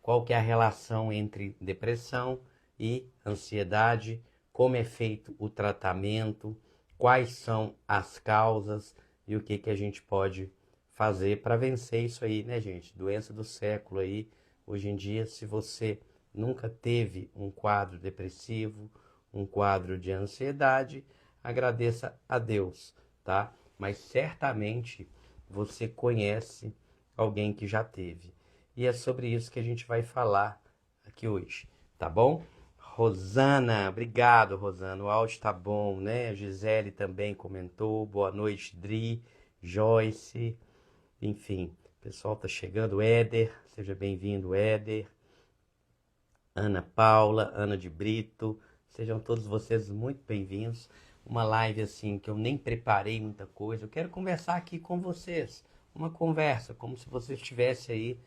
qual que é a relação entre depressão e ansiedade, como é feito o tratamento, quais são as causas e o que que a gente pode fazer para vencer isso aí, né, gente? Doença do século aí. Hoje em dia, se você nunca teve um quadro depressivo, um quadro de ansiedade, agradeça a Deus, tá? Mas certamente você conhece alguém que já teve. E é sobre isso que a gente vai falar aqui hoje, tá bom? Rosana, obrigado, Rosana. O áudio tá bom, né? A Gisele também comentou. Boa noite, Dri, Joyce, enfim, o pessoal tá chegando. Éder, seja bem-vindo, Éder. Ana Paula, Ana de Brito, sejam todos vocês muito bem-vindos. Uma live assim que eu nem preparei muita coisa. Eu quero conversar aqui com vocês. Uma conversa, como se você estivesse aí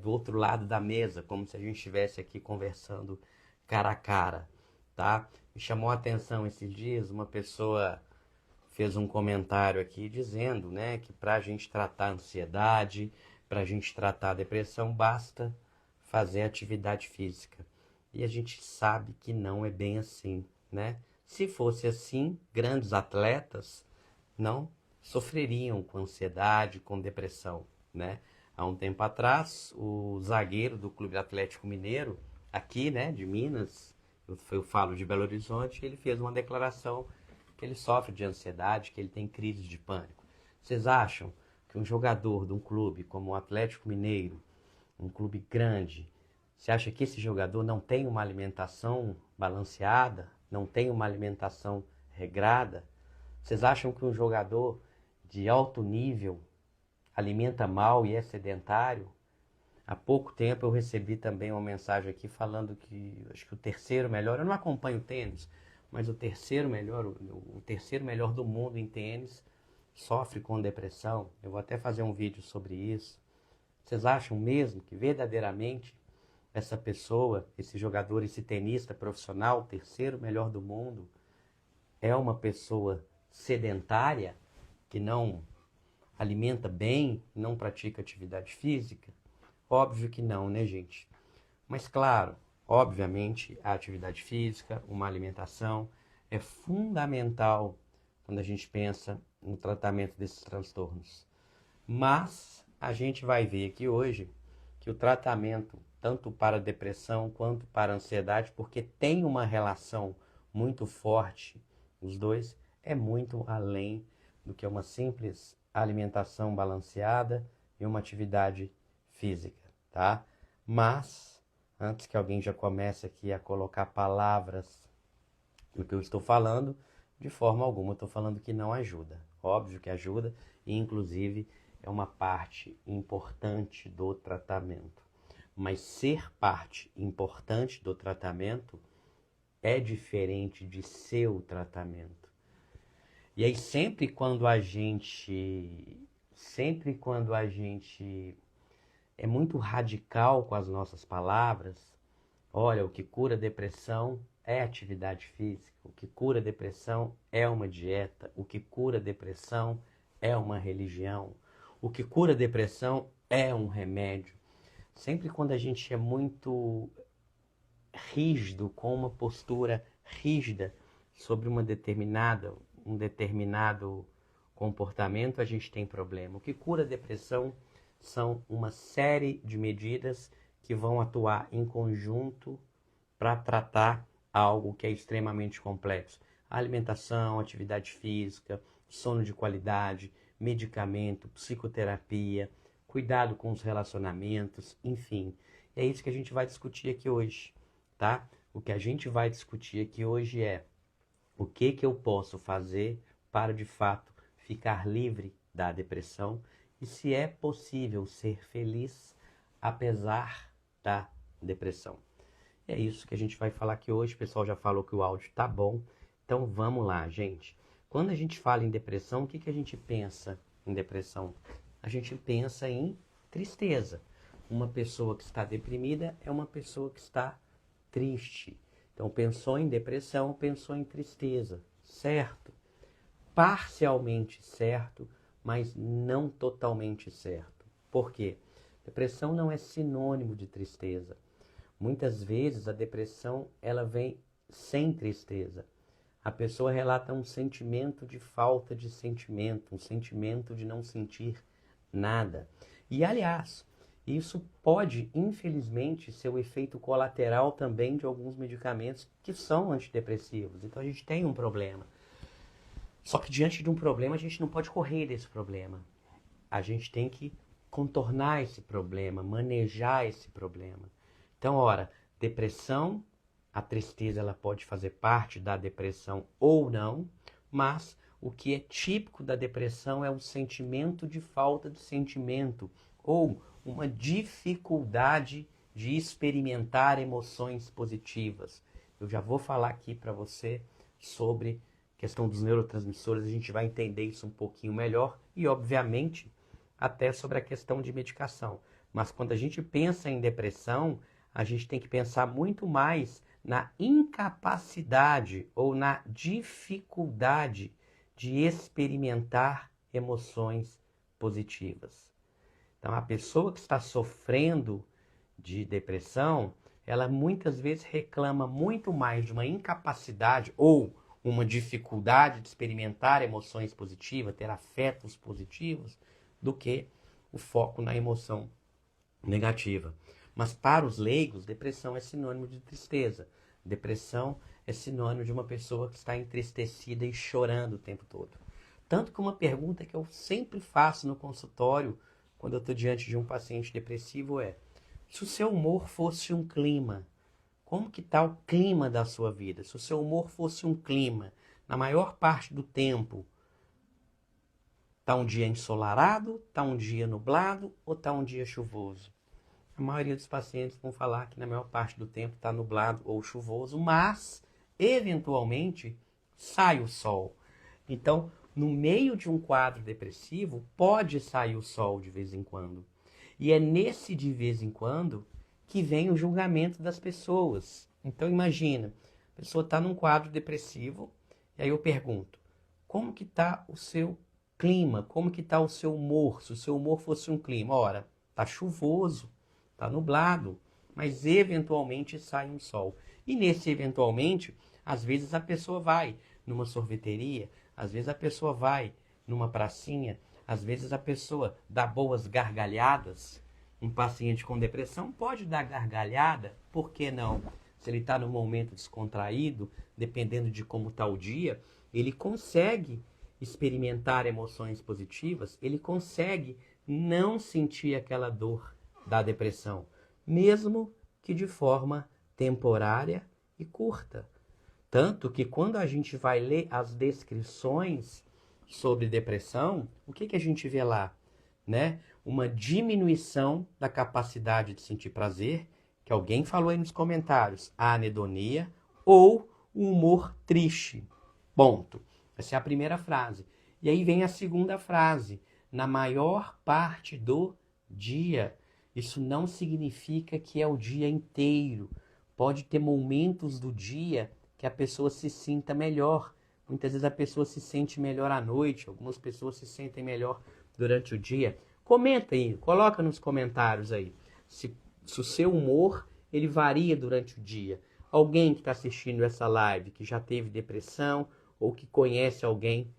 do outro lado da mesa, como se a gente estivesse aqui conversando cara a cara, tá? Me chamou a atenção esses dias, uma pessoa fez um comentário aqui dizendo, né, que para a gente tratar a ansiedade, para a gente tratar a depressão, basta fazer atividade física. E a gente sabe que não é bem assim, né? Se fosse assim, grandes atletas não sofreriam com ansiedade, com depressão, né? Há um tempo atrás, o zagueiro do Clube Atlético Mineiro, aqui, né, de Minas, eu falo de Belo Horizonte, ele fez uma declaração que ele sofre de ansiedade, que ele tem crises de pânico. Vocês acham que um jogador de um clube como o Atlético Mineiro, um clube grande, você acha que esse jogador não tem uma alimentação balanceada, não tem uma alimentação regrada? Vocês acham que um jogador de alto nível alimenta mal e é sedentário? Há pouco tempo eu recebi também uma mensagem aqui falando que acho que o terceiro melhor, eu não acompanho tênis, mas o terceiro melhor do mundo em tênis sofre com depressão. Eu vou até fazer um vídeo sobre isso. Vocês acham mesmo que verdadeiramente essa pessoa, esse jogador, esse tenista profissional, o terceiro melhor do mundo, é uma pessoa sedentária que não alimenta bem, não pratica atividade física? Óbvio que não, né, gente? Mas claro, obviamente, a atividade física, uma alimentação é fundamental quando a gente pensa no tratamento desses transtornos. Mas a gente vai ver aqui hoje que o tratamento, tanto para a depressão quanto para a ansiedade, porque tem uma relação muito forte, os dois, é muito além do que uma simples alimentação balanceada e uma atividade física, tá? Mas, antes que alguém já comece aqui a colocar palavras no que eu estou falando, de forma alguma eu estou falando que não ajuda. Óbvio que ajuda e, inclusive, é uma parte importante do tratamento. Mas ser parte importante do tratamento é diferente de ser o tratamento. E aí sempre quando a gente é muito radical com as nossas palavras, olha, o que cura a depressão é atividade física, o que cura a depressão é uma dieta, o que cura a depressão é uma religião, o que cura a depressão é um remédio. Sempre quando a gente é muito rígido, com uma postura rígida sobre um determinado comportamento, a gente tem problema. O que cura a depressão são uma série de medidas que vão atuar em conjunto para tratar algo que é extremamente complexo. Alimentação, atividade física, sono de qualidade, medicamento, psicoterapia, cuidado com os relacionamentos, enfim. É isso que a gente vai discutir aqui hoje, tá? O que a gente vai discutir aqui hoje é o que eu posso fazer para, de fato, ficar livre da depressão e se é possível ser feliz apesar da depressão. É isso que a gente vai falar aqui hoje. O pessoal já falou que o áudio tá bom. Então vamos lá, gente. Quando a gente fala em depressão, o que a gente pensa em depressão? A gente pensa em tristeza. Uma pessoa que está deprimida é uma pessoa que está triste. Então pensou em depressão, pensou em tristeza, certo? Parcialmente certo, mas não totalmente certo. Por quê? Depressão não é sinônimo de tristeza. Muitas vezes a depressão ela vem sem tristeza. A pessoa relata um sentimento de falta de sentimento, um sentimento de não sentir nada. E, aliás, isso pode, infelizmente, ser o efeito colateral também de alguns medicamentos que são antidepressivos. Então a gente tem um problema. Só que diante de um problema, a gente não pode correr desse problema. A gente tem que contornar esse problema, manejar esse problema. Então, ora, depressão, a tristeza ela pode fazer parte da depressão ou não, mas o que é típico da depressão é o sentimento de falta de sentimento ou uma dificuldade de experimentar emoções positivas. Eu já vou falar aqui para você sobre a questão dos neurotransmissores, a gente vai entender isso um pouquinho melhor e, obviamente, até sobre a questão de medicação. Mas quando a gente pensa em depressão, a gente tem que pensar muito mais na incapacidade ou na dificuldade de experimentar emoções positivas. Então, a pessoa que está sofrendo de depressão, ela muitas vezes reclama muito mais de uma incapacidade ou uma dificuldade de experimentar emoções positivas, ter afetos positivos, do que o foco na emoção negativa. Mas para os leigos, depressão é sinônimo de tristeza. Depressão é sinônimo de uma pessoa que está entristecida e chorando o tempo todo. Tanto que uma pergunta que eu sempre faço no consultório, quando eu estou diante de um paciente depressivo, é: se o seu humor fosse um clima, como que está o clima da sua vida? Se o seu humor fosse um clima, na maior parte do tempo, está um dia ensolarado, está um dia nublado ou está um dia chuvoso? A maioria dos pacientes vão falar que na maior parte do tempo está nublado ou chuvoso, mas, eventualmente, sai o sol. Então, no meio de um quadro depressivo, pode sair o sol de vez em quando. E é nesse de vez em quando que vem o julgamento das pessoas. Então, imagina, a pessoa está num quadro depressivo, e aí eu pergunto: como que está o seu clima? Como que está o seu humor? Se o seu humor fosse um clima, ora, está chuvoso, está nublado, mas eventualmente sai um sol. E nesse eventualmente, às vezes a pessoa vai numa sorveteria, às vezes a pessoa vai numa pracinha, às vezes a pessoa dá boas gargalhadas. Um paciente com depressão pode dar gargalhada, por que não? Se ele está num momento descontraído, dependendo de como está o dia, ele consegue experimentar emoções positivas, ele consegue não sentir aquela dor da depressão, mesmo que de forma temporária e curta. Tanto que quando a gente vai ler as descrições sobre depressão, o que a gente vê lá? Né? Uma diminuição da capacidade de sentir prazer, que alguém falou aí nos comentários, a anedonia ou o humor triste. Ponto. Essa é a primeira frase. E aí vem a segunda frase: na maior parte do dia. Isso não significa que é o dia inteiro. Pode ter momentos do dia que a pessoa se sinta melhor. Muitas vezes a pessoa se sente melhor à noite, algumas pessoas se sentem melhor durante o dia. Comenta aí, coloca nos comentários aí se o seu humor ele varia durante o dia. Alguém que está assistindo essa live que já teve depressão ou que conhece alguém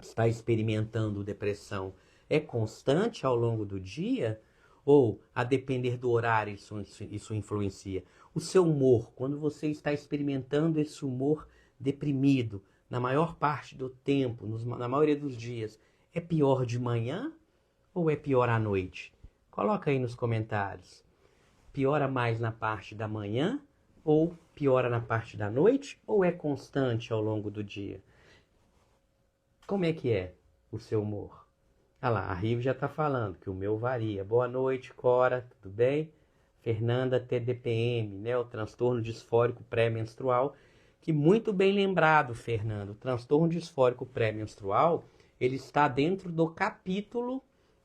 que está experimentando depressão, é constante ao longo do dia? Ou, a depender do horário, isso influencia? O seu humor, quando você está experimentando esse humor deprimido, na maior parte do tempo, na maioria dos dias, é pior de manhã ou é pior à noite? Coloca aí nos comentários. Piora mais na parte da manhã ou piora na parte da noite? Ou é constante ao longo do dia? Como é que é o seu humor? Ah lá, a Rive já está falando que o meu varia. Boa noite, Cora, tudo bem? Fernanda, TDPM, né? O transtorno disfórico pré-menstrual, que muito bem lembrado, Fernando. O transtorno disfórico pré-menstrual, ele está dentro do capítulo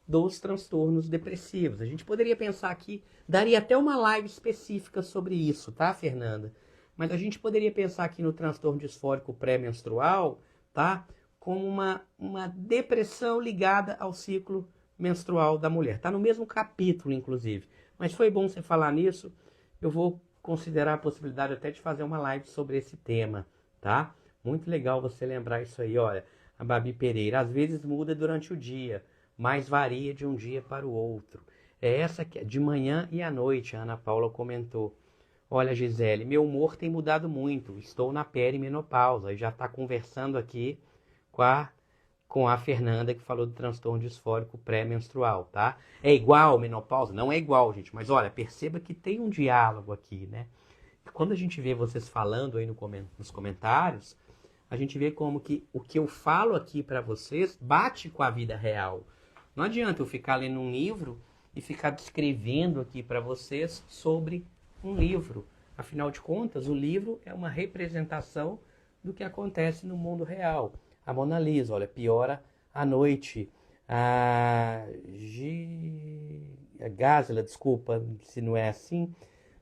dos transtornos depressivos. A gente poderia pensar aqui, daria até uma live específica sobre isso, tá, Fernanda? Mas a gente poderia pensar aqui no transtorno disfórico pré-menstrual, tá? Como uma depressão ligada ao ciclo menstrual da mulher. Está no mesmo capítulo, inclusive. Mas foi bom você falar nisso. Eu vou considerar a possibilidade até de fazer uma live sobre esse tema, tá? Muito legal você lembrar isso aí. Olha, a Babi Pereira, às vezes muda durante o dia, mas varia de um dia para o outro. É essa que de manhã e à noite, a Ana Paula comentou. Olha, Gisele, meu humor tem mudado muito. Estou na perimenopausa e já está conversando aqui com a Fernanda, que falou do transtorno disfórico pré-menstrual, tá? É igual menopausa? Não é igual, gente. Mas olha, perceba que tem um diálogo aqui, né? Quando a gente vê vocês falando aí nos comentários, a gente vê como que o que eu falo aqui para vocês bate com a vida real. Não adianta eu ficar lendo um livro e ficar descrevendo aqui para vocês sobre um livro. Afinal de contas, o livro é uma representação do que acontece no mundo real. A Mona Lisa, olha, piora à noite. A Gásila, desculpa se não é assim,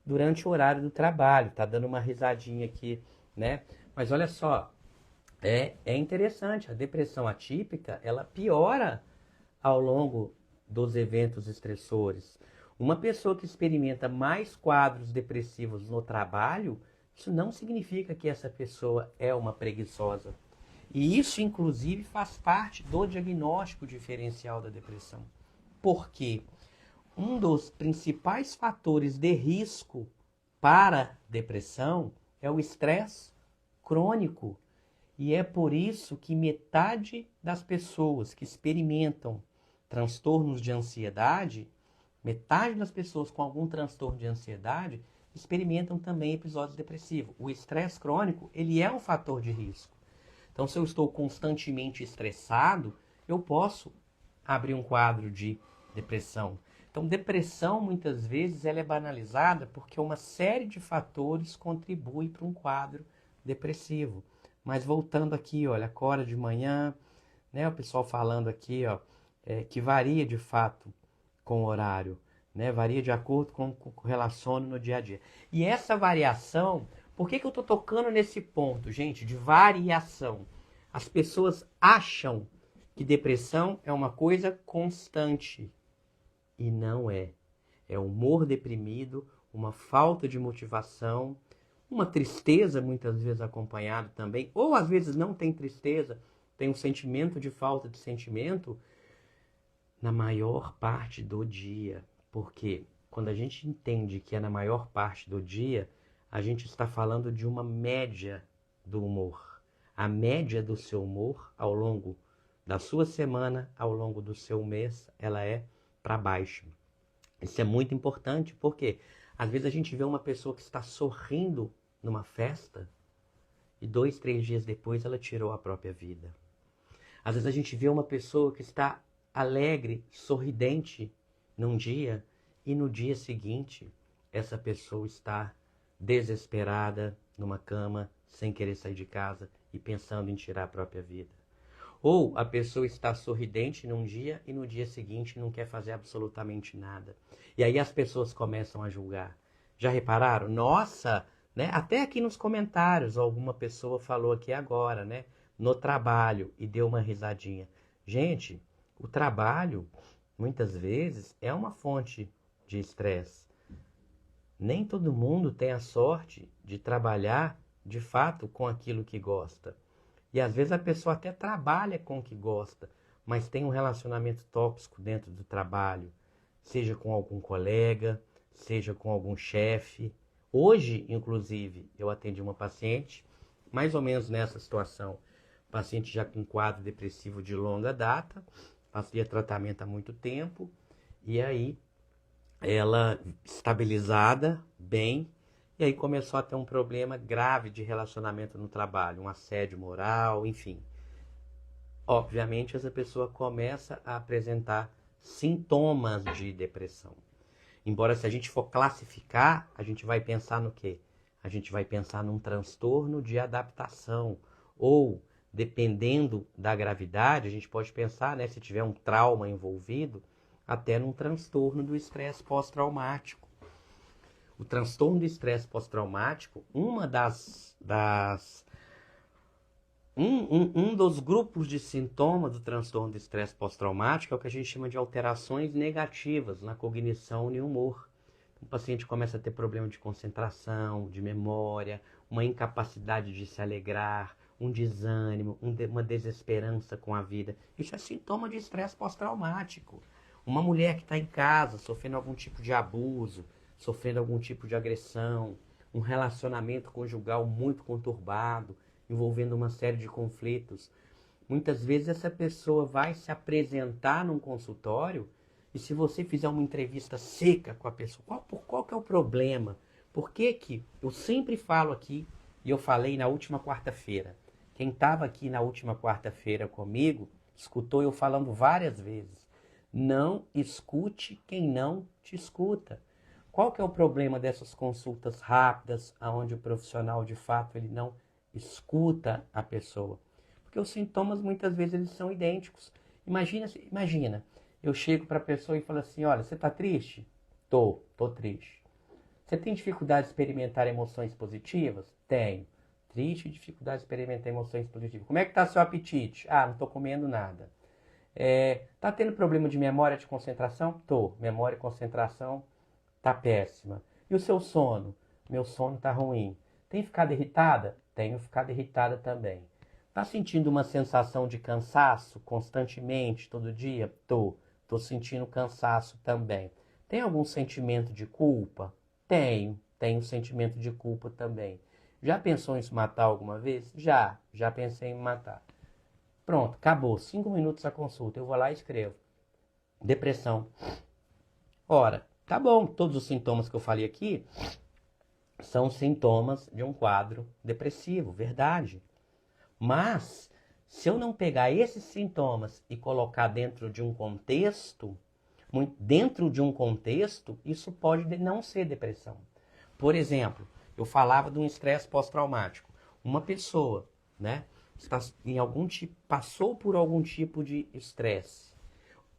durante o horário do trabalho. Tá dando uma risadinha aqui, né? Mas olha só, é interessante. A depressão atípica, ela piora ao longo dos eventos estressores. Uma pessoa que experimenta mais quadros depressivos no trabalho, isso não significa que essa pessoa é uma preguiçosa. E isso, inclusive, faz parte do diagnóstico diferencial da depressão. Por quê? Um dos principais fatores de risco para depressão é o estresse crônico. E é por isso que metade das pessoas que experimentam transtornos de ansiedade, metade das pessoas com algum transtorno de ansiedade experimentam também episódios depressivos. O estresse crônico, ele é um fator de risco. Então, se eu estou constantemente estressado, eu posso abrir um quadro de depressão. Então, depressão, muitas vezes, ela é banalizada porque uma série de fatores contribui para um quadro depressivo. Mas voltando aqui, olha, acorda de manhã, né, o pessoal falando aqui, ó, que varia de fato com o horário, né, varia de acordo com o que relaciona no dia a dia. E essa variação, por que eu estou tocando nesse ponto, gente, de variação? As pessoas acham que depressão é uma coisa constante. E não é. É humor deprimido, uma falta de motivação, uma tristeza muitas vezes acompanhada também, ou às vezes não tem tristeza, tem um sentimento de falta de sentimento na maior parte do dia. Porque quando a gente entende que é na maior parte do dia, a gente está falando de uma média do humor. A média do seu humor ao longo da sua semana, ao longo do seu mês, ela é para baixo. Isso é muito importante porque às vezes a gente vê uma pessoa que está sorrindo numa festa e 2, 3 dias depois ela tirou a própria vida. Às vezes a gente vê uma pessoa que está alegre, sorridente num dia e no dia seguinte essa pessoa está desesperada numa cama, sem querer sair de casa e pensando em tirar a própria vida. Ou a pessoa está sorridente num dia e no dia seguinte não quer fazer absolutamente nada. E aí as pessoas começam a julgar. Já repararam? Nossa, né? Até aqui nos comentários alguma pessoa falou aqui agora, né? No trabalho e deu uma risadinha. Gente, o trabalho muitas vezes é uma fonte de estresse. Nem todo mundo tem a sorte de trabalhar de fato com aquilo que gosta. E às vezes a pessoa até trabalha com o que gosta, mas tem um relacionamento tóxico dentro do trabalho, seja com algum colega, seja com algum chefe. Hoje, inclusive, eu atendi uma paciente, mais ou menos nessa situação, paciente já com quadro depressivo de longa data, fazia tratamento há muito tempo, e aí ela estabilizada, bem, e aí começou a ter um problema grave de relacionamento no trabalho, um assédio moral, enfim. Obviamente essa pessoa começa a apresentar sintomas de depressão. Embora se a gente for classificar, a gente vai pensar no quê? A gente vai pensar num transtorno de adaptação. Ou, dependendo da gravidade, a gente pode pensar, né, se tiver um trauma envolvido, até num transtorno do estresse pós-traumático. O transtorno do estresse pós-traumático, uma das Um dos grupos de sintomas do transtorno de estresse pós-traumático é o que a gente chama de alterações negativas na cognição e humor. O paciente começa a ter problema de concentração, de memória, uma incapacidade de se alegrar, um desânimo, uma desesperança com a vida. Isso é sintoma de estresse pós-traumático. Uma mulher que está em casa sofrendo algum tipo de abuso, sofrendo algum tipo de agressão, um relacionamento conjugal muito conturbado, envolvendo uma série de conflitos. Muitas vezes essa pessoa vai se apresentar num consultório e se você fizer uma entrevista seca com a pessoa, qual que é o problema? Por que eu sempre falo aqui, e eu falei na última quarta-feira, quem estava aqui na última quarta-feira comigo, escutou eu falando várias vezes, não escute quem não te escuta. Qual que é o problema dessas consultas rápidas, onde o profissional de fato ele não escuta a pessoa? Porque os sintomas muitas vezes eles são idênticos. Imagina, eu chego para a pessoa e falo assim, olha, você está triste? Tô triste. Você tem dificuldade de experimentar emoções positivas? Tenho. Triste, dificuldade de experimentar emoções positivas. Como é que está seu apetite? Ah, não estou comendo nada. Tá tendo problema de memória, de concentração? Tô. Memória e concentração tá péssima. E o seu sono? Meu sono tá ruim. Tem ficado irritada? Tenho ficado irritada também. Tá sentindo uma sensação de cansaço constantemente, todo dia? Tô sentindo cansaço também. Tem algum sentimento de culpa? Tenho sentimento de culpa também. Já pensou em se matar alguma vez? Já pensei em me matar. Pronto, acabou. 5 minutos a consulta. Eu vou lá e escrevo. Depressão. Ora, tá bom, todos os sintomas que eu falei aqui são sintomas de um quadro depressivo, verdade. Mas, se eu não pegar esses sintomas e colocar dentro de um contexto, isso pode não ser depressão. Por exemplo, eu falava de um estresse pós-traumático. Uma pessoa, né, passou por algum tipo de estresse.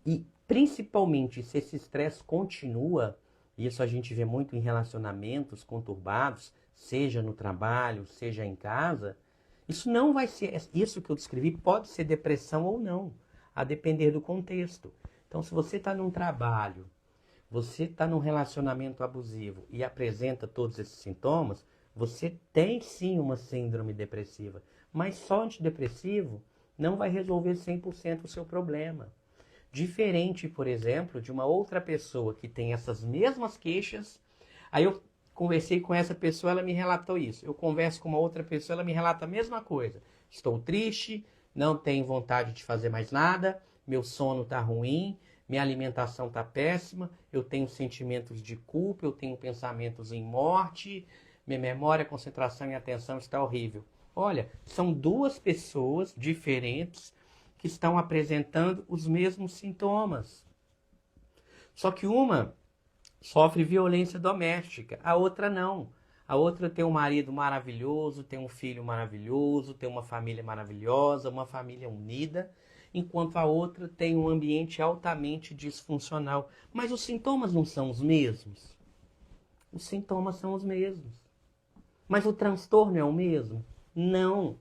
E principalmente se esse estresse continua, isso a gente vê muito em relacionamentos conturbados, seja no trabalho, seja em casa, isso não vai ser, isso que eu descrevi pode ser depressão ou não, a depender do contexto. Então, se você está num trabalho, você está num relacionamento abusivo e apresenta todos esses sintomas, você tem sim uma síndrome depressiva, mas só antidepressivo não vai resolver 100% o seu problema. Diferente, por exemplo, de uma outra pessoa que tem essas mesmas queixas. Aí eu conversei com essa pessoa, ela me relatou isso. Eu converso com uma outra pessoa, ela me relata a mesma coisa. Estou triste, não tenho vontade de fazer mais nada, meu sono está ruim, minha alimentação está péssima, eu tenho sentimentos de culpa, eu tenho pensamentos em morte, minha memória, concentração e atenção está horrível. Olha, são duas pessoas diferentes que estão apresentando os mesmos sintomas. Só que uma sofre violência doméstica, a outra não. A outra tem um marido maravilhoso, tem um filho maravilhoso, tem uma família maravilhosa, uma família unida, enquanto a outra tem um ambiente altamente disfuncional. Mas os sintomas não são os mesmos? Os sintomas são os mesmos. Mas o transtorno é o mesmo? Não.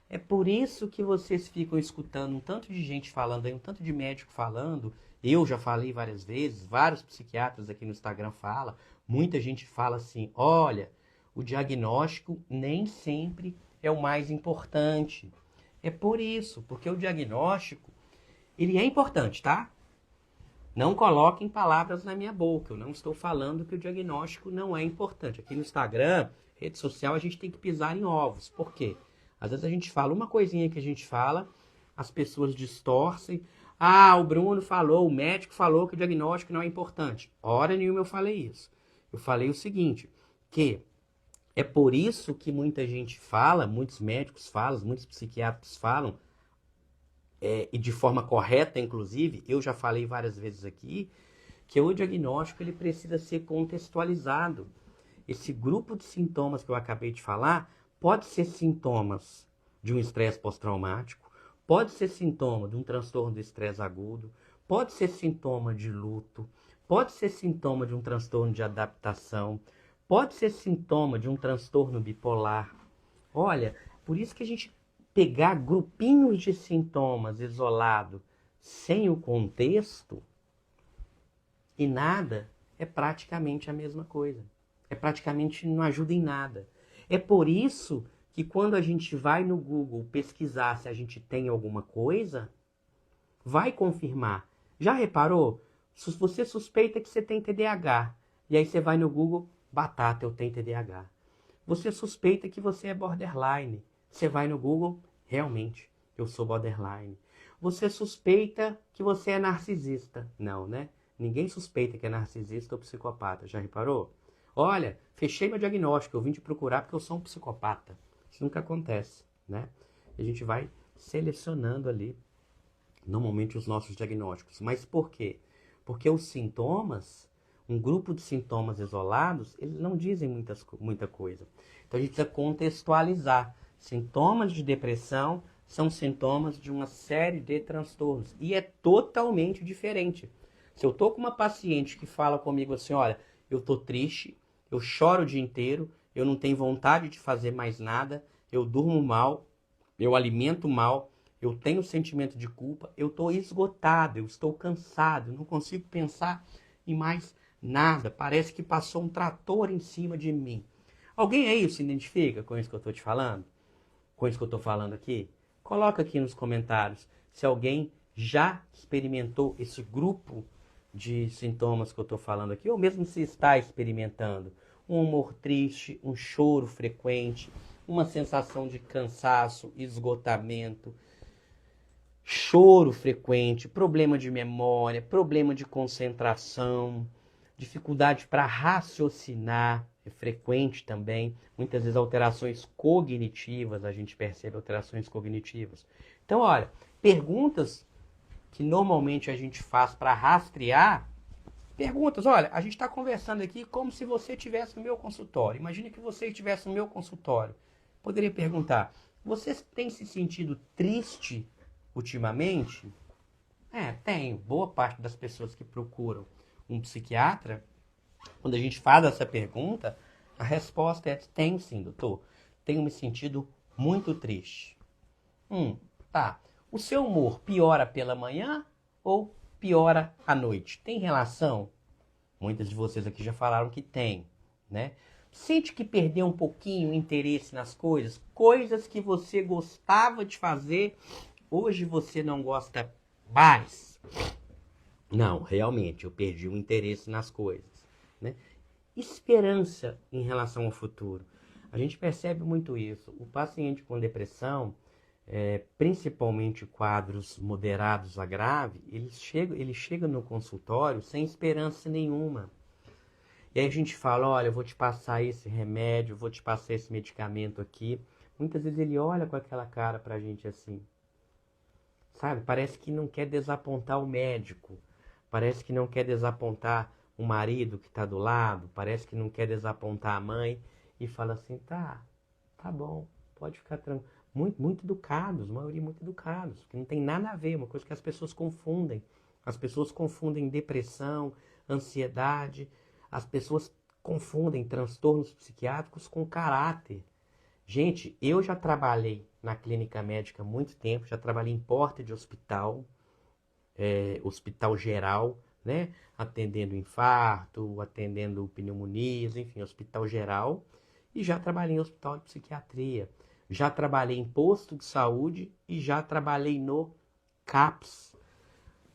É por isso que vocês ficam escutando um tanto de gente falando aí, um tanto de médico falando. Eu já falei várias vezes, vários psiquiatras aqui no Instagram falam. Muita gente fala assim, olha, o diagnóstico nem sempre é o mais importante. É por isso, porque o diagnóstico, ele é importante, tá? Não coloquem palavras na minha boca. Eu não estou falando que o diagnóstico não é importante. Aqui no Instagram, rede social, a gente tem que pisar em ovos. Por quê? Às vezes a gente fala uma coisinha que a gente fala, as pessoas distorcem. Ah, o Bruno falou, o médico falou que o diagnóstico não é importante. Hora nenhuma eu falei isso. Eu falei o seguinte, que é por isso que muita gente fala, muitos médicos falam, muitos psiquiatras falam, e de forma correta, inclusive, eu já falei várias vezes aqui, que o diagnóstico ele precisa ser contextualizado. Esse grupo de sintomas que eu acabei de falar pode ser sintomas de um estresse pós-traumático, pode ser sintoma de um transtorno de estresse agudo, pode ser sintoma de luto, pode ser sintoma de um transtorno de adaptação, pode ser sintoma de um transtorno bipolar. Olha, por isso que a gente pegar grupinhos de sintomas isolados sem o contexto e nada, é praticamente a mesma coisa. É praticamente não ajuda em nada. É por isso que quando a gente vai no Google pesquisar se a gente tem alguma coisa, vai confirmar. Já reparou? Se você suspeita que você tem TDAH, e aí você vai no Google, batata, eu tenho TDAH. Você suspeita que você é borderline. Você vai no Google, realmente, eu sou borderline. Você suspeita que você é narcisista. Não, né? Ninguém suspeita que é narcisista ou psicopata. Já reparou? Olha, fechei meu diagnóstico, eu vim te procurar porque eu sou um psicopata. Isso nunca acontece, né? A gente vai selecionando ali, normalmente, os nossos diagnósticos. Mas por quê? Porque os sintomas, um grupo de sintomas isolados, eles não dizem muita coisa. Então a gente precisa contextualizar. Sintomas de depressão são sintomas de uma série de transtornos. E é totalmente diferente. Se eu estou com uma paciente que fala comigo assim, olha, eu estou triste, eu choro o dia inteiro, eu não tenho vontade de fazer mais nada, eu durmo mal, eu alimento mal, eu tenho sentimento de culpa, eu estou esgotado, eu estou cansado, eu não consigo pensar em mais nada, parece que passou um trator em cima de mim. Alguém aí se identifica com isso que eu estou te falando? Com isso que eu estou falando aqui? Coloca aqui nos comentários se alguém já experimentou esse grupo de sintomas que eu estou falando aqui, ou mesmo se está experimentando. Um humor triste, um choro frequente, uma sensação de cansaço, esgotamento, choro frequente, problema de memória, problema de concentração, dificuldade para raciocinar, é frequente também. Muitas vezes alterações cognitivas, a gente percebe alterações cognitivas. Então, olha, perguntas que normalmente a gente faz para rastrear, perguntas, olha, a gente está conversando aqui como se você estivesse no meu consultório. Imagine que você estivesse no meu consultório. Poderia perguntar, você tem se sentido triste ultimamente? Tenho. Boa parte das pessoas que procuram um psiquiatra, quando a gente faz essa pergunta, a resposta é, tenho sim, doutor. Tenho me sentido muito triste. Tá. O seu humor piora pela manhã ou piora à noite? Tem relação? Muitas de vocês aqui já falaram que tem, né? Sente que perdeu um pouquinho o interesse nas coisas? Coisas que você gostava de fazer, hoje você não gosta mais? Não, realmente, eu perdi o interesse nas coisas, né? Esperança em relação ao futuro. A gente percebe muito isso. O paciente com depressão, principalmente quadros moderados a grave, ele chega no consultório sem esperança nenhuma. E aí a gente fala, olha, eu vou te passar esse remédio, eu vou te passar esse medicamento aqui. Muitas vezes ele olha com aquela cara pra gente assim, sabe? Parece que não quer desapontar o médico, parece que não quer desapontar o marido que está do lado, parece que não quer desapontar a mãe, e fala assim, tá bom, pode ficar tranquilo. Muito educados, maioria muito educados, que não tem nada a ver, uma coisa que as pessoas confundem. As pessoas confundem depressão, ansiedade, as pessoas confundem transtornos psiquiátricos com caráter. Gente, eu já trabalhei na clínica médica há muito tempo, já trabalhei em porta de hospital, hospital geral, né? Atendendo infarto, atendendo pneumonias, enfim, hospital geral. E já trabalhei em hospital de psiquiatria. Já trabalhei em posto de saúde e já trabalhei no CAPS.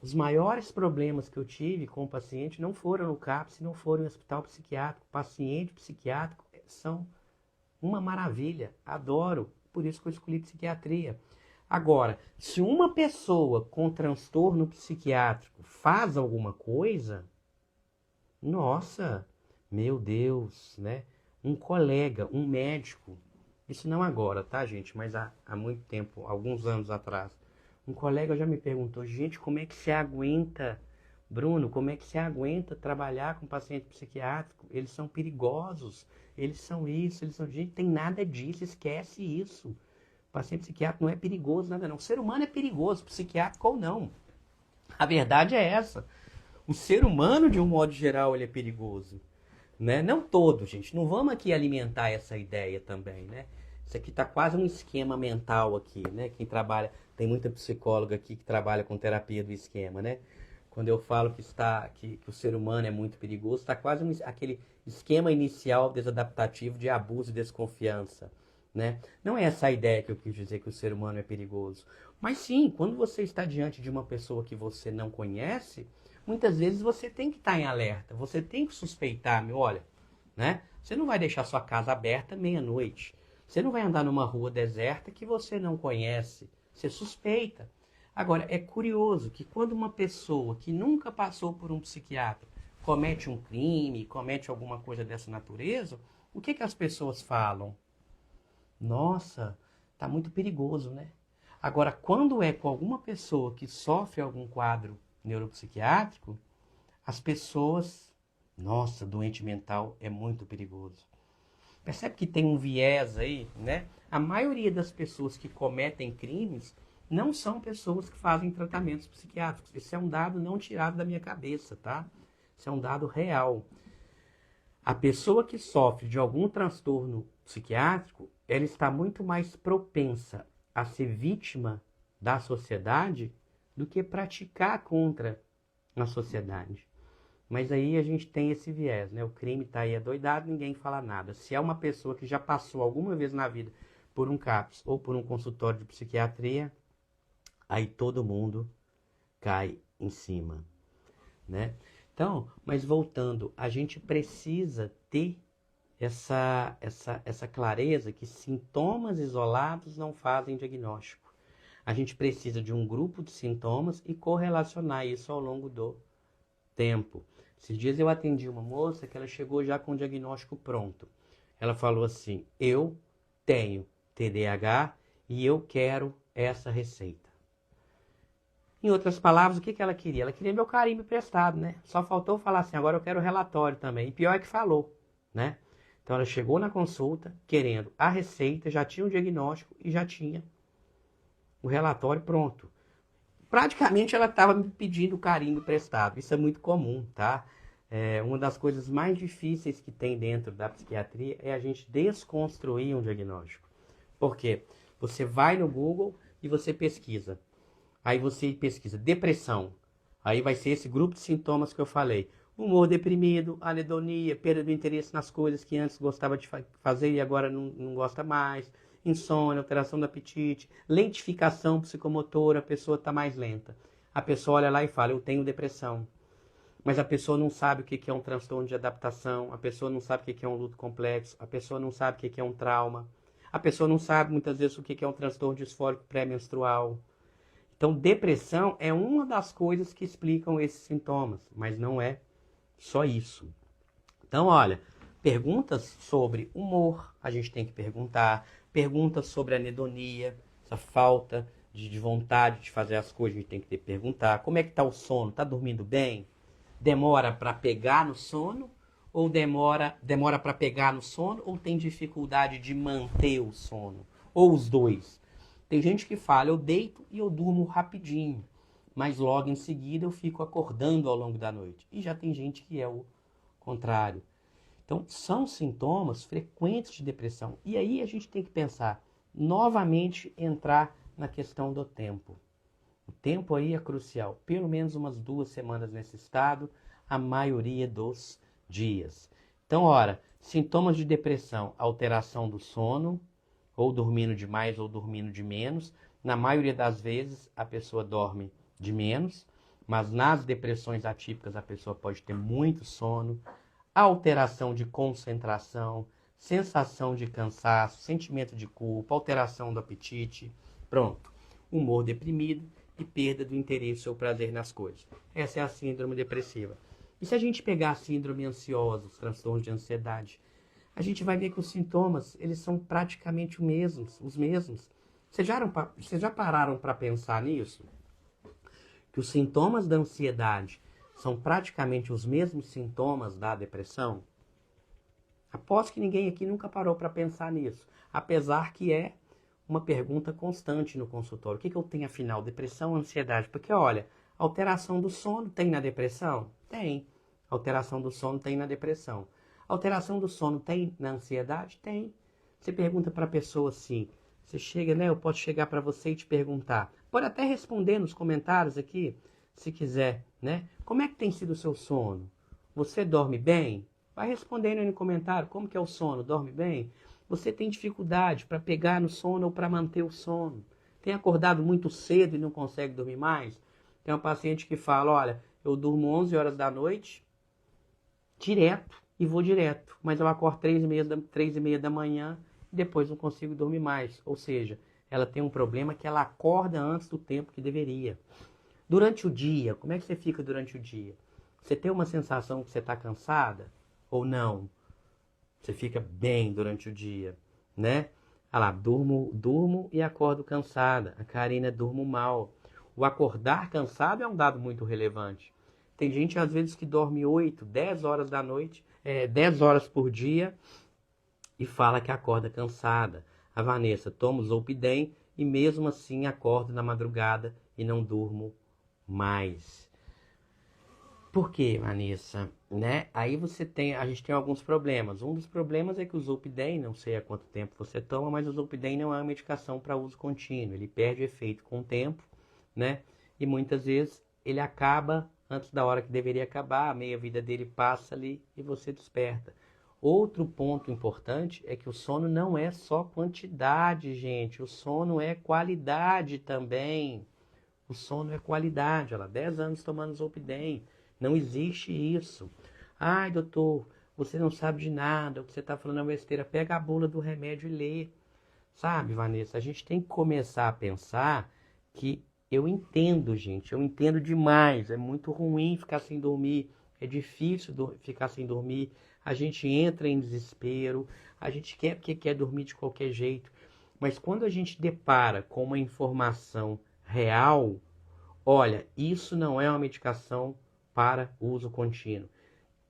Os maiores problemas que eu tive com o paciente não foram no CAPS, não foram no hospital psiquiátrico. Paciente psiquiátrico são uma maravilha, adoro, por isso que eu escolhi psiquiatria. Agora, se uma pessoa com transtorno psiquiátrico faz alguma coisa, nossa, meu Deus, né? Um colega, um médico, isso não agora, tá, gente? Mas há muito tempo, alguns anos atrás, um colega já me perguntou, gente, como é que você aguenta, Bruno, como é que você aguenta trabalhar com paciente psiquiátrico? Eles são perigosos, eles são isso, eles são... Gente, tem nada disso, esquece isso. O paciente psiquiátrico não é perigoso, nada não. O ser humano é perigoso, psiquiátrico ou não. A verdade é essa. O ser humano, de um modo geral, ele é perigoso. Né? Não todo, gente. Não vamos aqui alimentar essa ideia também, né? Isso aqui tá quase um esquema mental aqui, né? Quem trabalha, tem muita psicóloga aqui que trabalha com terapia do esquema, né? Quando eu falo que o ser humano é muito perigoso, está quase aquele esquema inicial desadaptativo de abuso e desconfiança, né? Não é essa a ideia que eu quis dizer que o ser humano é perigoso. Mas sim, quando você está diante de uma pessoa que você não conhece, muitas vezes você tem que estar em alerta, você tem que suspeitar, olha, né? Você não vai deixar sua casa aberta meia-noite. Você não vai andar numa rua deserta que você não conhece. Você suspeita. Agora, é curioso que quando uma pessoa que nunca passou por um psiquiatra comete um crime, comete alguma coisa dessa natureza, o que as pessoas falam? Nossa, tá muito perigoso, né? Agora, quando é com alguma pessoa que sofre algum quadro neuropsiquiátrico, as pessoas, nossa, doente mental é muito perigoso. Percebe que tem um viés aí, né? A maioria das pessoas que cometem crimes não são pessoas que fazem tratamentos psiquiátricos. Esse é um dado não tirado da minha cabeça, tá? Isso é um dado real. A pessoa que sofre de algum transtorno psiquiátrico, ela está muito mais propensa a ser vítima da sociedade do que praticar contra a sociedade. Mas aí a gente tem esse viés, né? O crime está aí adoidado, ninguém fala nada. Se é uma pessoa que já passou alguma vez na vida por um CAPS ou por um consultório de psiquiatria, aí todo mundo cai em cima, né? Então, mas voltando, a gente precisa ter essa clareza que sintomas isolados não fazem diagnóstico. A gente precisa de um grupo de sintomas e correlacionar isso ao longo do tempo. Esses dias eu atendi uma moça que ela chegou já com o diagnóstico pronto. Ela falou assim, eu tenho TDAH e eu quero essa receita. Em outras palavras, o que ela queria? Ela queria meu carimbo emprestado, né? Só faltou falar assim, agora eu quero o relatório também. E pior é que falou, né? Então ela chegou na consulta querendo a receita, já tinha o diagnóstico e já tinha o relatório pronto. Praticamente ela estava me pedindo carimbo emprestado. Isso é muito comum, tá? Uma das coisas mais difíceis que tem dentro da psiquiatria é a gente desconstruir um diagnóstico. Por quê? Você vai no Google e você pesquisa. Aí você pesquisa depressão. Aí vai ser esse grupo de sintomas que eu falei. Humor deprimido, anedonia, perda do interesse nas coisas que antes gostava de fazer e agora não gosta mais. Insônia, alteração do apetite, lentificação psicomotora, a pessoa está mais lenta. A pessoa olha lá e fala, eu tenho depressão. Mas a pessoa não sabe o que é um transtorno de adaptação, a pessoa não sabe o que é um luto complexo, a pessoa não sabe o que é um trauma, a pessoa não sabe muitas vezes o que é um transtorno disfórico pré-menstrual. Então, depressão é uma das coisas que explicam esses sintomas, mas não é só isso. Então, olha, perguntas sobre humor, a gente tem que perguntar. Perguntas sobre anedonia, essa falta de vontade de fazer as coisas, a gente tem que perguntar. Como é que está o sono? Está dormindo bem? Demora para pegar no sono? Ou demora para pegar no sono? Ou tem dificuldade de manter o sono? Ou os dois? Tem gente que fala, eu deito e eu durmo rapidinho, mas logo em seguida eu fico acordando ao longo da noite. E já tem gente que é o contrário. Então, são sintomas frequentes de depressão. E aí a gente tem que pensar, novamente, entrar na questão do tempo. O tempo aí é crucial. Pelo menos umas 2 semanas nesse estado, a maioria dos dias. Então, ora, sintomas de depressão, alteração do sono, ou dormindo demais ou dormindo de menos. Na maioria das vezes, a pessoa dorme de menos, mas nas depressões atípicas a pessoa pode ter muito sono, alteração de concentração, sensação de cansaço, sentimento de culpa, alteração do apetite, pronto. Humor deprimido e perda do interesse ou prazer nas coisas. Essa é a síndrome depressiva. E se a gente pegar a síndrome ansiosa, os transtornos de ansiedade, a gente vai ver que os sintomas, eles são praticamente os mesmos. Vocês já pararam para pensar nisso? Que os sintomas da ansiedade são praticamente os mesmos sintomas da depressão? Aposto que ninguém aqui nunca parou para pensar nisso. Apesar que é uma pergunta constante no consultório. O que eu tenho afinal? Depressão ou ansiedade? Porque, olha, alteração do sono tem na depressão? Tem. Alteração do sono tem na depressão. Alteração do sono tem na ansiedade? Tem. Você pergunta para a pessoa assim, você chega, né? Eu posso chegar para você e te perguntar. Pode até responder nos comentários aqui, se quiser, né? Como é que tem sido o seu sono? Você dorme bem? Vai respondendo aí no comentário, como que é o sono? Dorme bem? Você tem dificuldade para pegar no sono ou para manter o sono? Tem acordado muito cedo e não consegue dormir mais? Tem uma paciente que fala, olha, eu durmo 11 horas da noite, direto, e vou direto. Mas eu acordo 3h30 da manhã e depois não consigo dormir mais. Ou seja, ela tem um problema que ela acorda antes do tempo que deveria. Durante o dia, como é que você fica durante o dia? Você tem uma sensação que você está cansada ou não? Você fica bem durante o dia, né? Ah lá, durmo e acordo cansada. A Karina durmo mal. O acordar cansado é um dado muito relevante. Tem gente, às vezes, que dorme 8, 10 horas da noite, 10 horas por dia e fala que acorda cansada. A Vanessa toma o Zolpidem e mesmo assim acordo na madrugada e não durmo mais. Por quê, Vanessa? Né? Aí a gente tem alguns problemas. Um dos problemas é que o Zolpidem, não sei há quanto tempo você toma, mas o Zolpidem não é uma medicação para uso contínuo. Ele perde efeito com o tempo, né? E muitas vezes ele acaba antes da hora que deveria acabar, a meia-vida dele passa ali e você desperta. Outro ponto importante é que o sono não é só quantidade, gente. O sono é qualidade também. O sono é qualidade. Olha lá, 10 anos tomando Zolpidem. Não existe isso. Ai, doutor, você não sabe de nada, o que você está falando é besteira. Pega a bula do remédio e lê. Sabe, Vanessa, a gente tem que começar a pensar que eu entendo, gente, eu entendo demais. É muito ruim ficar sem dormir, é difícil ficar sem dormir. A gente entra em desespero, a gente quer porque quer dormir de qualquer jeito. Mas quando a gente depara com uma informação real, olha, isso não é uma medicação para uso contínuo.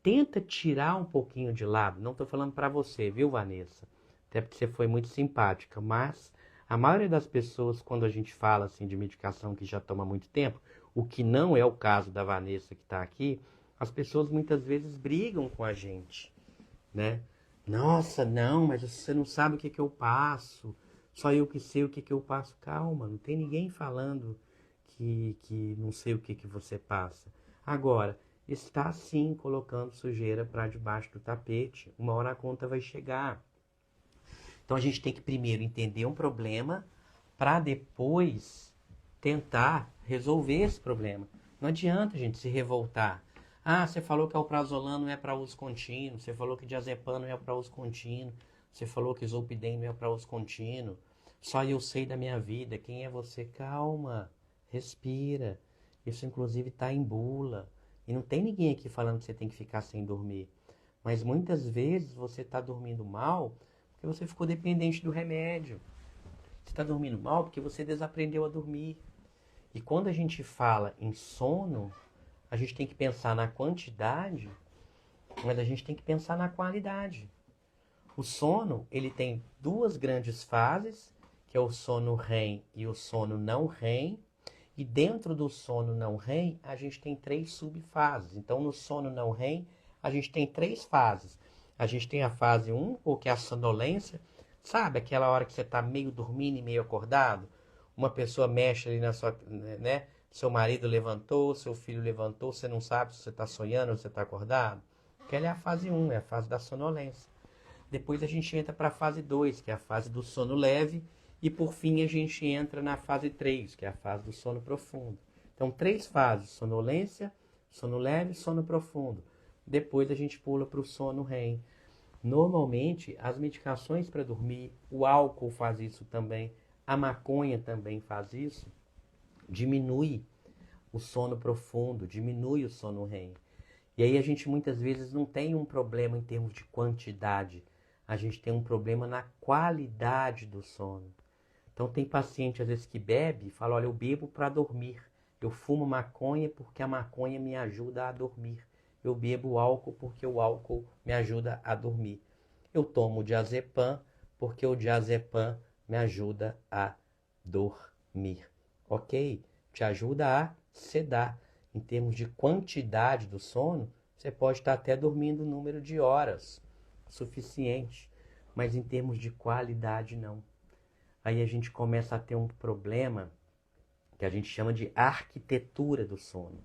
Tenta tirar um pouquinho de lado. Não estou falando para você, viu, Vanessa? Até porque você foi muito simpática. Mas a maioria das pessoas, quando a gente fala assim de medicação que já toma muito tempo, o que não é o caso da Vanessa que está aqui, as pessoas muitas vezes brigam com a gente, né? Nossa, não, mas você não sabe o que eu passo. Só eu que sei o que eu passo. Calma, não tem ninguém falando que não sei o que você passa. Agora, está sim colocando sujeira para debaixo do tapete. Uma hora a conta vai chegar. Então a gente tem que primeiro entender um problema para depois tentar resolver esse problema. Não adianta a gente se revoltar. Ah, você falou que alprazolam não é para uso contínuo. Você falou que diazepam não é para uso contínuo. Você falou que Zolpidem não é para uso contínuo. Só eu sei da minha vida. Quem é você? Calma. Respira. Isso inclusive está em bula. E não tem ninguém aqui falando que você tem que ficar sem dormir. Mas muitas vezes você está dormindo mal porque você ficou dependente do remédio. Você está dormindo mal porque você desaprendeu a dormir. E quando a gente fala em sono, a gente tem que pensar na quantidade, mas a gente tem que pensar na qualidade. O sono, ele tem duas grandes fases, que é o sono REM e o sono não REM. E dentro do sono não REM, a gente tem 3 subfases. Então, no sono não REM, a gente tem 3 fases. A gente tem a fase 1, ou que é a sonolência. Sabe aquela hora que você está meio dormindo e meio acordado? Uma pessoa mexe ali na sua, né? Seu marido levantou, seu filho levantou, você não sabe se você está sonhando ou se você está acordado. Aquela é a fase 1, é a fase da sonolência. Depois a gente entra para a fase 2, que é a fase do sono leve. E por fim a gente entra na fase 3, que é a fase do sono profundo. Então 3 fases, sonolência, sono leve e sono profundo. Depois a gente pula para o sono REM. Normalmente as medicações para dormir, o álcool faz isso também, a maconha também faz isso, diminui o sono profundo, diminui o sono REM. E aí a gente muitas vezes não tem um problema em termos de quantidade, a gente tem um problema na qualidade do sono. Então tem paciente às vezes que bebe e fala, olha, eu bebo para dormir. Eu fumo maconha porque a maconha me ajuda a dormir. Eu bebo álcool porque o álcool me ajuda a dormir. Eu tomo diazepam porque o diazepam me ajuda a dormir. Ok? Te ajuda a sedar. Em termos de quantidade do sono, você pode estar até dormindo um número de horas suficiente. mas em termos de qualidade não. Aí a gente começa a ter um problema que a gente chama de arquitetura do sono.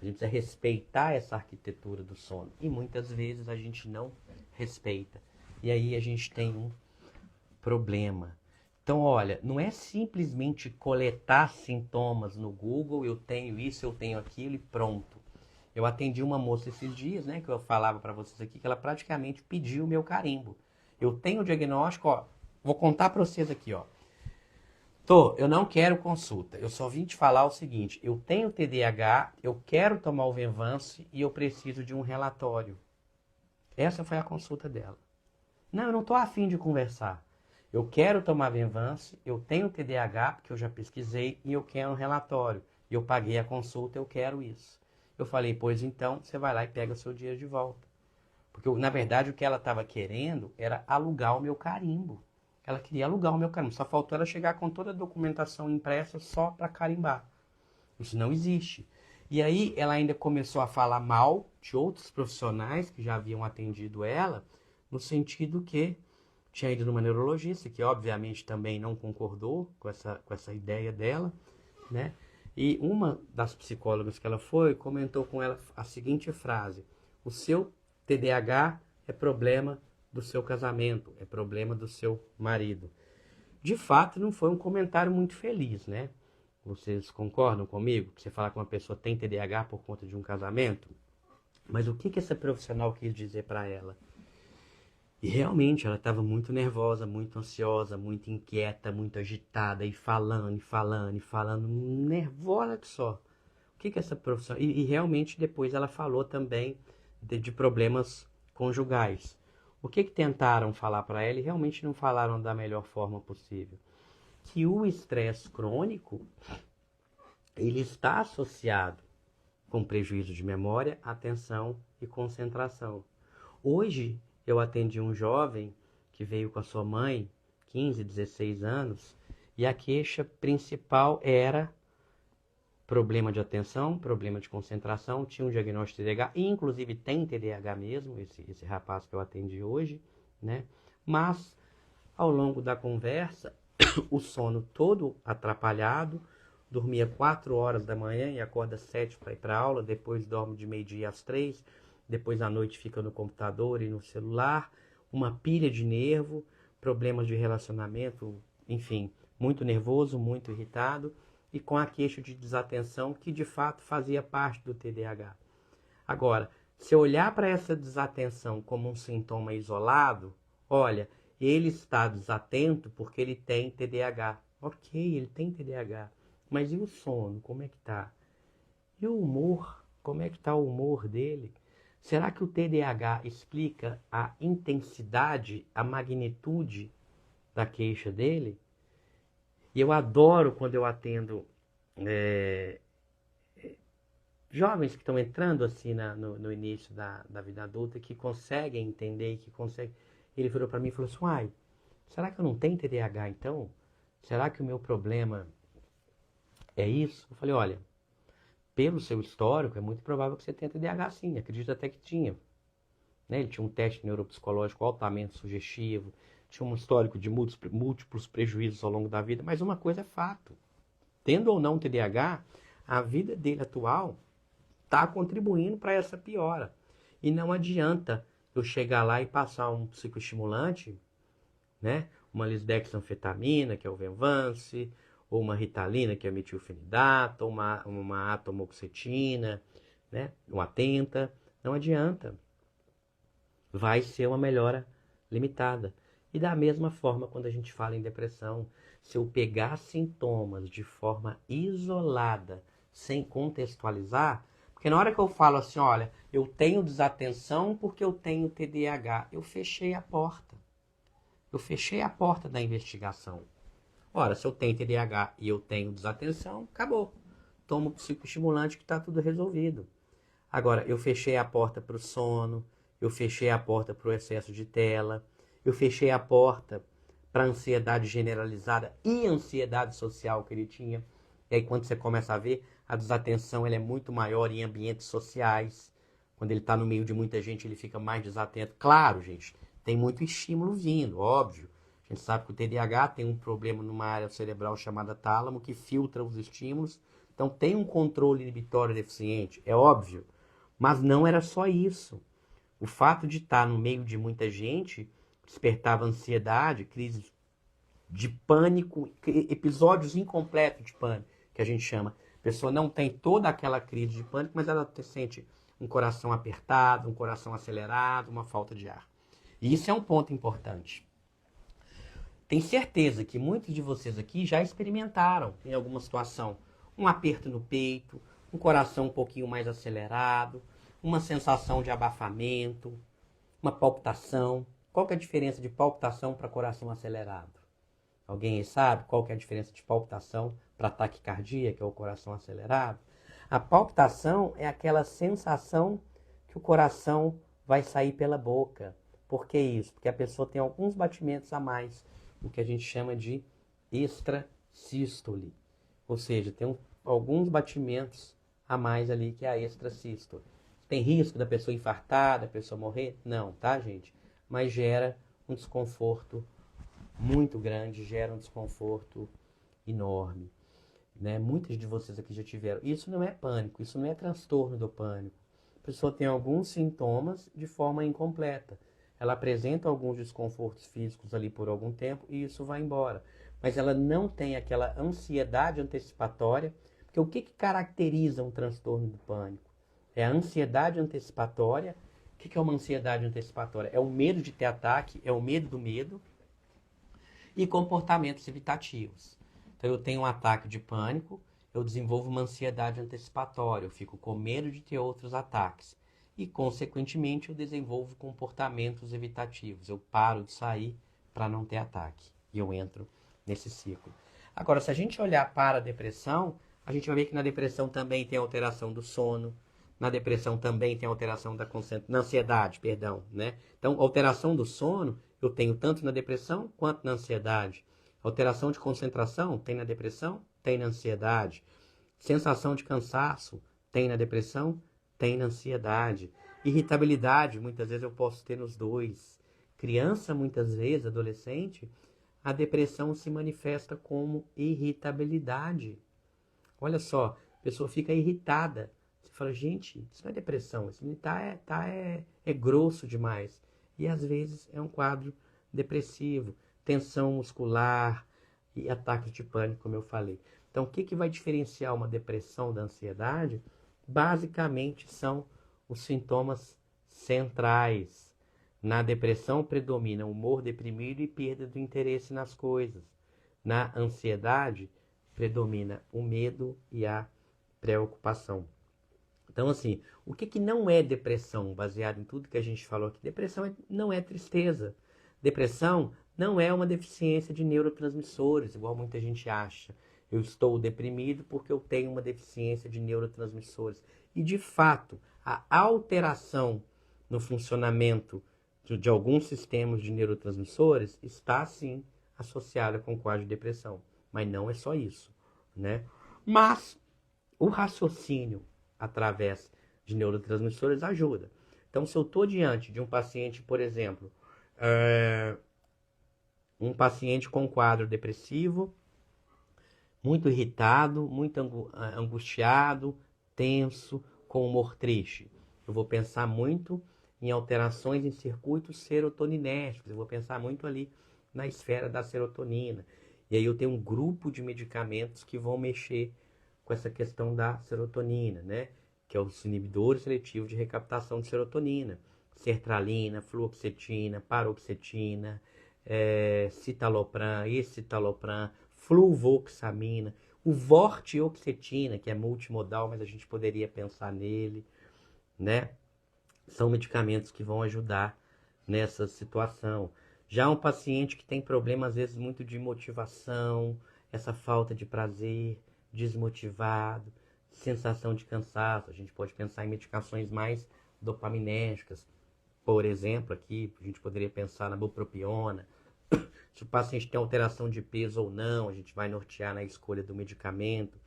A gente precisa respeitar essa arquitetura do sono. E muitas vezes a gente não respeita. E aí a gente tem um problema. Então, olha, não é simplesmente coletar sintomas no Google, eu tenho isso, eu tenho aquilo e pronto. Eu atendi uma moça esses dias, né, que eu falava para vocês aqui, que ela praticamente pediu o meu carimbo. Eu tenho o diagnóstico, ó, vou contar para vocês aqui, ó. Eu não quero consulta, eu só vim te falar o seguinte, eu tenho TDAH, eu quero tomar o Venvance e eu preciso de um relatório. Essa foi a consulta dela. Não, eu não estou afim de conversar. Eu quero tomar Venvance, eu tenho TDAH, porque eu já pesquisei, e eu quero um relatório. E eu paguei a consulta, eu quero isso. Eu falei, pois então, você vai lá e pega o seu dinheiro de volta. Porque, na verdade, o que ela estava querendo era alugar o meu carimbo. Ela queria alugar o meu carimbo. Só faltou ela chegar com toda a documentação impressa só para carimbar. Isso não existe. E aí ela ainda começou a falar mal de outros profissionais que já haviam atendido ela, no sentido que tinha ido numa neurologista, que obviamente também não concordou com essa ideia dela, né? E uma das psicólogas que ela foi, comentou com ela a seguinte frase: o seu TDAH é problema do seu casamento, é problema do seu marido. De fato, não foi um comentário muito feliz, né? Vocês concordam comigo? Que você falar que uma pessoa tem TDAH por conta de um casamento? Mas o que essa profissional quis dizer para ela? E realmente ela estava muito nervosa, muito ansiosa, muito inquieta, muito agitada, e falando, nervosa que só. O que essa profissional... E realmente depois ela falou também de problemas conjugais. O que tentaram falar para ela e realmente não falaram da melhor forma possível? Que o estresse crônico, ele está associado com prejuízo de memória, atenção e concentração. Hoje eu atendi um jovem que veio com a sua mãe, 15, 16 anos, e a queixa principal era problema de atenção, problema de concentração, tinha um diagnóstico de TDAH, e inclusive tem TDAH mesmo, esse rapaz que eu atendi hoje, né? Mas, ao longo da conversa, o sono todo atrapalhado, dormia 4 horas da manhã e acorda 7 para ir para aula, depois dorme de meio-dia às 3, depois à noite fica no computador e no celular, uma pilha de nervo, problemas de relacionamento, enfim, muito nervoso, muito irritado, e com a queixa de desatenção que de fato fazia parte do TDAH. Agora, se eu olhar para essa desatenção como um sintoma isolado, olha, ele está desatento porque ele tem TDAH. Ok, ele tem TDAH. Mas e o sono? Como é que tá? E o humor? Como é que tá o humor dele? Será que o TDAH explica a intensidade, a magnitude da queixa dele? E eu adoro quando eu atendo jovens que estão entrando assim no início da vida adulta, que conseguem entender, que conseguem... Ele virou para mim e falou assim, uai, será que eu não tenho TDAH então? Será que o meu problema é isso? Eu falei, olha, pelo seu histórico, é muito provável que você tenha TDAH sim, acredito até que tinha. Né? Ele tinha um teste neuropsicológico altamente sugestivo, tinha um histórico de múltiplos prejuízos ao longo da vida, mas uma coisa é fato. Tendo ou não TDAH, a vida dele atual está contribuindo para essa piora. E não adianta eu chegar lá e passar um psicoestimulante, né? Uma lisdexanfetamina, que é o Venvance, ou uma Ritalina, que é a metilfenidato, ou uma atomoxetina, né? Um Atenta. Não adianta. Vai ser uma melhora limitada. E da mesma forma, quando a gente fala em depressão, se eu pegar sintomas de forma isolada, sem contextualizar, porque na hora que eu falo assim, olha, eu tenho desatenção porque eu tenho TDAH, eu fechei a porta. Eu fechei a porta da investigação. Ora, se eu tenho TDAH e eu tenho desatenção, acabou. Tomo psicoestimulante que está tudo resolvido. Agora, eu fechei a porta para o sono, eu fechei a porta para o excesso de tela, eu fechei a porta para a ansiedade generalizada e ansiedade social que ele tinha. E aí quando você começa a ver, a desatenção ela é muito maior em ambientes sociais. Quando ele está no meio de muita gente, ele fica mais desatento. Claro, gente, tem muito estímulo vindo, óbvio. A gente sabe que o TDAH tem um problema numa área cerebral chamada tálamo que filtra os estímulos. Então tem um controle inibitório deficiente, é óbvio. Mas não era só isso. O fato de estar no meio de muita gente despertava ansiedade, crises de pânico, episódios incompletos de pânico, que a gente chama. A pessoa não tem toda aquela crise de pânico, mas ela sente um coração apertado, um coração acelerado, uma falta de ar. E isso é um ponto importante. Tenho certeza que muitos de vocês aqui já experimentaram, em alguma situação, um aperto no peito, um coração um pouquinho mais acelerado, uma sensação de abafamento, uma palpitação. Qual que é a diferença de palpitação para coração acelerado? Alguém aí sabe qual que é a diferença de palpitação para taquicardia, que é o coração acelerado? A palpitação é aquela sensação que o coração vai sair pela boca. Por que isso? Porque a pessoa tem alguns batimentos a mais, o que a gente chama de extrasístole. Ou seja, tem alguns batimentos a mais ali que é a extrasístole. Tem risco da pessoa infartar, da pessoa morrer? Não, tá, gente? Mas gera um desconforto muito grande, gera um desconforto enorme. Né? Muitos de vocês aqui já tiveram. Isso não é pânico, isso não é transtorno do pânico. A pessoa tem alguns sintomas de forma incompleta. Ela apresenta alguns desconfortos físicos ali por algum tempo e isso vai embora. Mas ela não tem aquela ansiedade antecipatória, porque o que caracteriza um transtorno do pânico? É a ansiedade antecipatória. O que é uma ansiedade antecipatória? É o medo de ter ataque, é o medo do medo e comportamentos evitativos. Então eu tenho um ataque de pânico, eu desenvolvo uma ansiedade antecipatória, eu fico com medo de ter outros ataques. E, consequentemente, eu desenvolvo comportamentos evitativos. Eu paro de sair para não ter ataque. E eu entro nesse ciclo. Agora, se a gente olhar para a depressão, a gente vai ver que na depressão também tem alteração do sono. Na depressão também tem alteração da na ansiedade, perdão, né? Então, alteração do sono eu tenho tanto na depressão quanto na ansiedade. Alteração de concentração tem na depressão, tem na ansiedade. Sensação de cansaço tem na depressão, tem na ansiedade. Irritabilidade, muitas vezes eu posso ter nos dois. Criança, muitas vezes, adolescente, a depressão se manifesta como irritabilidade. Olha só, a pessoa fica irritada. Você fala, gente, isso não é depressão, isso é grosso demais. E às vezes é um quadro depressivo, tensão muscular e ataques de pânico, como eu falei. Então, o que vai diferenciar uma depressão da ansiedade? Basicamente são os sintomas centrais. Na depressão predomina o humor deprimido e perda do interesse nas coisas. Na ansiedade predomina o medo e a preocupação. Então, assim, o que não é depressão, baseado em tudo que a gente falou aqui? Depressão não é tristeza. Depressão não é uma deficiência de neurotransmissores, igual muita gente acha. Eu estou deprimido porque eu tenho uma deficiência de neurotransmissores. E, de fato, a alteração no funcionamento de alguns sistemas de neurotransmissores está, sim, associada com o quadro de depressão. Mas não é só isso, né? Mas o raciocínio através de neurotransmissores ajuda. Então, se eu estou diante de um paciente, por exemplo, um paciente com quadro depressivo, muito irritado, muito angustiado, tenso, com humor triste, eu vou pensar muito em alterações em circuitos serotoninérgicos, eu vou pensar muito ali na esfera da serotonina. E aí eu tenho um grupo de medicamentos que vão mexer com essa questão da serotonina, né? Que é os inibidores seletivos de recaptação de serotonina. Sertralina, fluoxetina, paroxetina, citalopram, escitalopram, fluvoxamina, o vortioxetina, que é multimodal, mas a gente poderia pensar nele, né? São medicamentos que vão ajudar nessa situação. Já um paciente que tem problema, às vezes, muito de motivação, essa falta de prazer, desmotivado, sensação de cansaço. A gente pode pensar em medicações mais dopaminérgicas. Por exemplo, aqui a gente poderia pensar na bupropiona. Se o paciente tem alteração de peso ou não, a gente vai nortear na escolha do medicamento.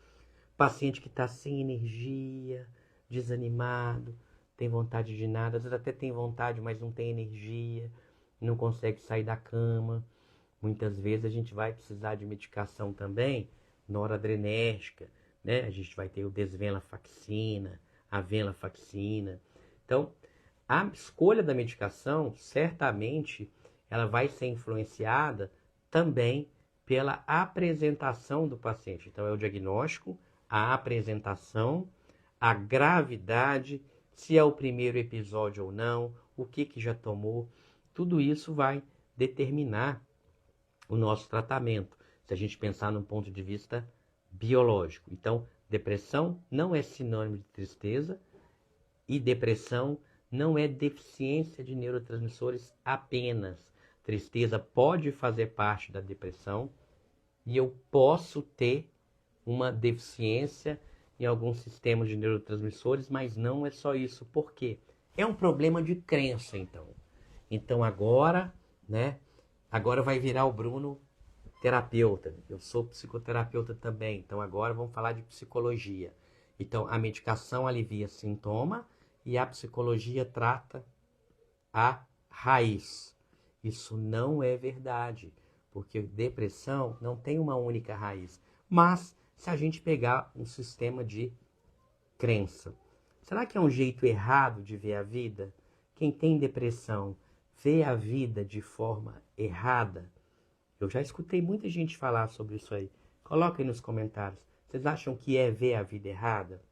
Paciente que está sem energia, desanimado, tem vontade de nada, às vezes até tem vontade, mas não tem energia. não consegue sair da cama. Muitas vezes a gente vai precisar de medicação também, noradrenérgica, né? A gente vai ter o desvenlafaxina, a venlafaxina. Então, a escolha da medicação, certamente, ela vai ser influenciada também pela apresentação do paciente. Então, é o diagnóstico, a apresentação, a gravidade, se é o primeiro episódio ou não, o que já tomou. Tudo isso vai determinar o nosso tratamento, se a gente pensar num ponto de vista biológico. Então, depressão não é sinônimo de tristeza e depressão não é deficiência de neurotransmissores apenas. Tristeza pode fazer parte da depressão e eu posso ter uma deficiência em alguns sistemas de neurotransmissores, mas não é só isso. Por quê? É um problema de crença, então. Então agora, né? Agora vai virar o Bruno terapeuta. Eu sou psicoterapeuta também. Então agora vamos falar de psicologia. Então a medicação alivia sintoma e a psicologia trata a raiz. Isso não é verdade, porque depressão não tem uma única raiz. Mas se a gente pegar um sistema de crença, será que é um jeito errado de ver a vida? Quem tem depressão vê a vida de forma errada? Eu já escutei muita gente falar sobre isso aí. Coloquem nos comentários. Vocês acham que é ver a vida errada?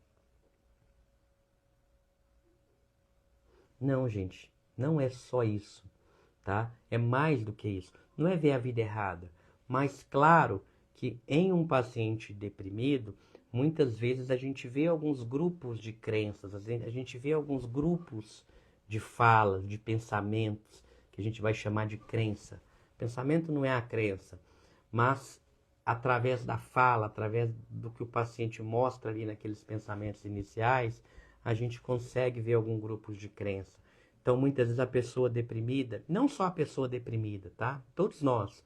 Não, gente. Não é só isso, tá? É mais do que isso. Não é ver a vida errada. Mas claro que em um paciente deprimido, muitas vezes a gente vê alguns grupos de crenças, a gente vê alguns grupos de falas, de pensamentos, que a gente vai chamar de crença. Pensamento não é a crença, mas através da fala, através do que o paciente mostra ali naqueles pensamentos iniciais, a gente consegue ver algum grupo de crença. Então, muitas vezes a pessoa deprimida, não só a pessoa deprimida, tá? Todos nós,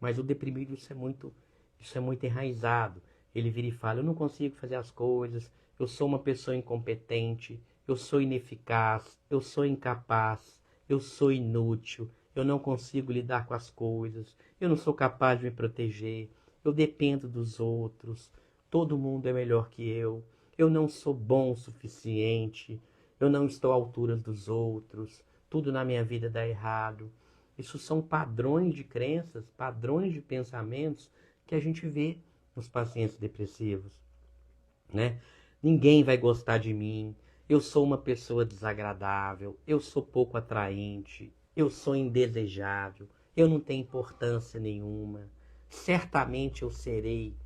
mas o deprimido isso é muito enraizado. Ele vira e fala: eu não consigo fazer as coisas, eu sou uma pessoa incompetente, eu sou ineficaz, eu sou incapaz, eu sou inútil, eu não consigo lidar com as coisas, eu não sou capaz de me proteger, eu dependo dos outros, todo mundo é melhor que eu não sou bom o suficiente, eu não estou à altura dos outros, tudo na minha vida dá errado. Isso são padrões de crenças, padrões de pensamentos que a gente vê nos pacientes depressivos, né? Ninguém vai gostar de mim, eu sou uma pessoa desagradável, eu sou pouco atraente, eu sou indesejável, eu não tenho importância nenhuma, certamente eu serei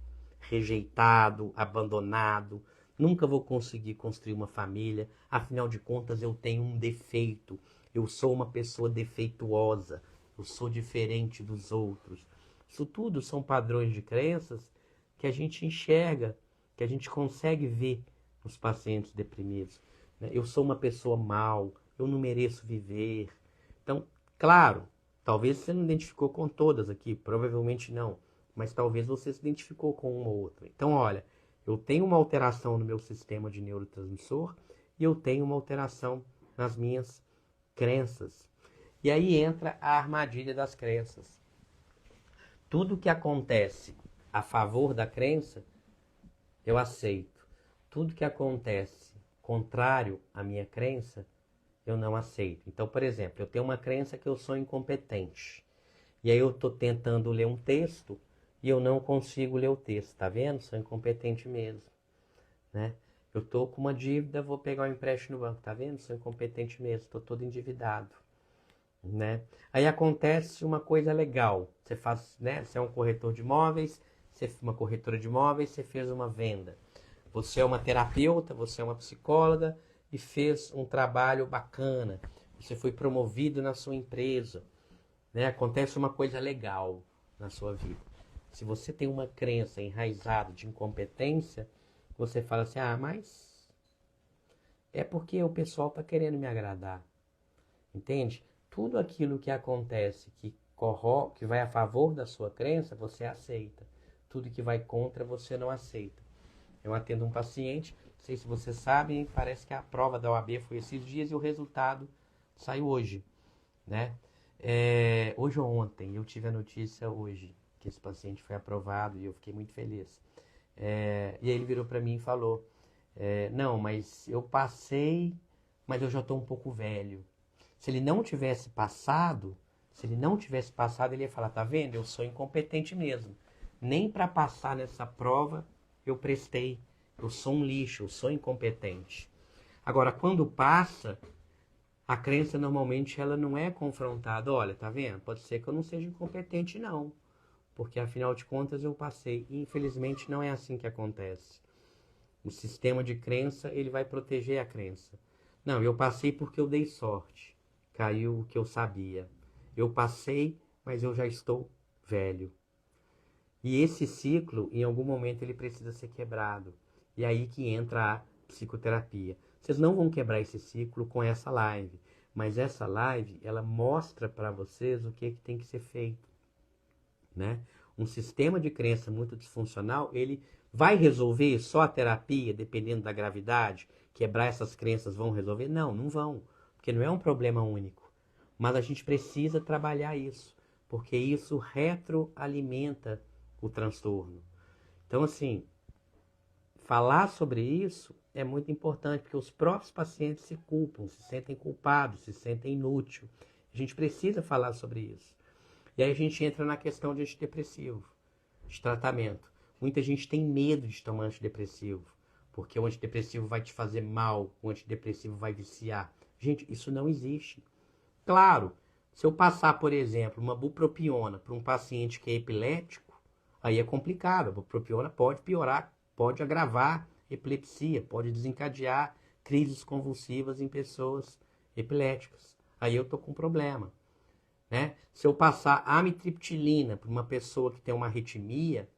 rejeitado, abandonado, nunca vou conseguir construir uma família, afinal de contas eu tenho um defeito, eu sou uma pessoa defeituosa, eu sou diferente dos outros. Isso tudo são padrões de crenças que a gente enxerga, que a gente consegue ver nos pacientes deprimidos. Eu sou uma pessoa mal, eu não mereço viver. Então, claro, talvez você não identificou com todas aqui, provavelmente não, mas talvez você se identificou com uma ou outra. Então, olha, eu tenho uma alteração no meu sistema de neurotransmissor e eu tenho uma alteração nas minhas crenças. E aí entra a armadilha das crenças. Tudo que acontece a favor da crença, eu aceito. Tudo que acontece contrário à minha crença, eu não aceito. Então, por exemplo, eu tenho uma crença que eu sou incompetente. E aí eu estou tentando ler um texto e eu não consigo ler o texto. Tá vendo? Sou incompetente mesmo, né? Eu estou com uma dívida, vou pegar um empréstimo no banco. Tá vendo? Sou incompetente mesmo, estou todo endividado, né? Aí acontece uma coisa legal. Você faz, né? Você é um corretor de imóveis, uma corretora de imóveis, você fez uma venda. Você é uma terapeuta, você é uma psicóloga e fez um trabalho bacana. Você foi promovido na sua empresa, né? Acontece uma coisa legal na sua vida. Se você tem uma crença enraizada de incompetência, você fala assim: ah, mas é porque o pessoal está querendo me agradar. Entende? Tudo aquilo que acontece que vai a favor da sua crença, você aceita. Tudo que vai contra, você não aceita. Eu atendo um paciente, não sei se vocês sabem, parece que a prova da OAB foi esses dias e o resultado saiu hoje, né? Hoje ou ontem, eu tive a notícia hoje que esse paciente foi aprovado e eu fiquei muito feliz. E aí ele virou para mim e falou, não, mas eu passei, mas eu já estou um pouco velho. Se ele não tivesse passado, ele ia falar, tá vendo? Eu sou incompetente mesmo. Nem para passar nessa prova eu prestei. Eu sou um lixo, eu sou incompetente. Agora, quando passa, a crença normalmente ela não é confrontada. Olha, tá vendo? Pode ser que eu não seja incompetente, não. Porque afinal de contas eu passei. E infelizmente não é assim que acontece. O sistema de crença, ele vai proteger a crença. Não, eu passei porque eu dei sorte. Caiu o que eu sabia. Eu passei, mas eu já estou velho. E esse ciclo, em algum momento, ele precisa ser quebrado. E aí que entra a psicoterapia. Vocês não vão quebrar esse ciclo com essa live, mas essa live, ela mostra para vocês o que tem que ser feito, né? Um sistema de crença muito disfuncional, ele vai resolver só a terapia, dependendo da gravidade? Quebrar essas crenças vão resolver? Não, não vão, porque não é um problema único. Mas a gente precisa trabalhar isso, porque isso retroalimenta o transtorno. Então, assim, falar sobre isso é muito importante, porque os próprios pacientes se culpam, se sentem culpados, se sentem inúteis. A gente precisa falar sobre isso. E aí a gente entra na questão de antidepressivo, de tratamento. Muita gente tem medo de tomar antidepressivo, porque o antidepressivo vai te fazer mal, o antidepressivo vai viciar. Gente, isso não existe. Claro, se eu passar, por exemplo, uma bupropiona para um paciente que é epilético, aí é complicado. A bupropiona pode piorar, pode agravar epilepsia, pode desencadear crises convulsivas em pessoas epiléticas. Aí eu tô com problema, né? Se eu passar amitriptilina para uma pessoa que tem uma arritmia,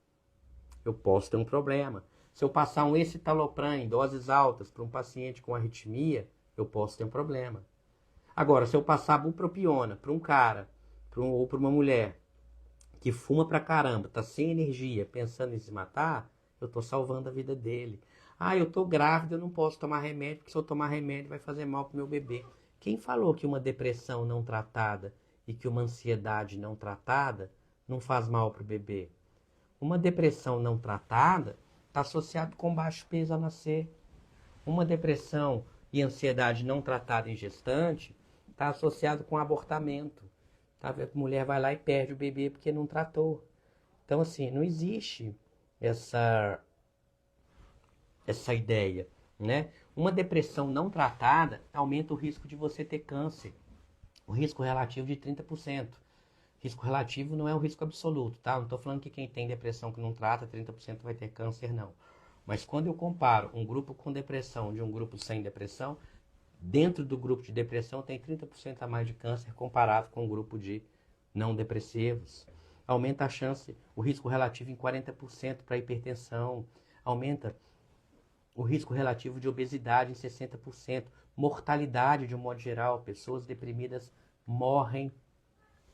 eu posso ter um problema. Se eu passar um escitalopram em doses altas para um paciente com arritmia, eu posso ter um problema. Agora, se eu passar bupropiona para um cara ou para uma mulher que fuma pra caramba, tá sem energia, pensando em se matar, eu tô salvando a vida dele. Ah, eu tô grávida, eu não posso tomar remédio, porque se eu tomar remédio vai fazer mal pro meu bebê. Quem falou que uma depressão não tratada e que uma ansiedade não tratada não faz mal pro bebê? Uma depressão não tratada está associada com baixo peso ao nascer. Uma depressão e ansiedade não tratada em gestante está associado com abortamento. Tá? A mulher vai lá e perde o bebê porque não tratou. Então, assim, não existe essa ideia, né? Uma depressão não tratada aumenta o risco de você ter câncer. O risco relativo de 30%. Risco relativo não é um risco absoluto, tá? Não estou falando que quem tem depressão que não trata, 30% vai ter câncer, não. Mas quando eu comparo um grupo com depressão de um grupo sem depressão, dentro do grupo de depressão tem 30% a mais de câncer comparado com o grupo de não depressivos. Aumenta a chance, o risco relativo em 40% para hipertensão. Aumenta o risco relativo de obesidade em 60%. Mortalidade de um modo geral. Pessoas deprimidas morrem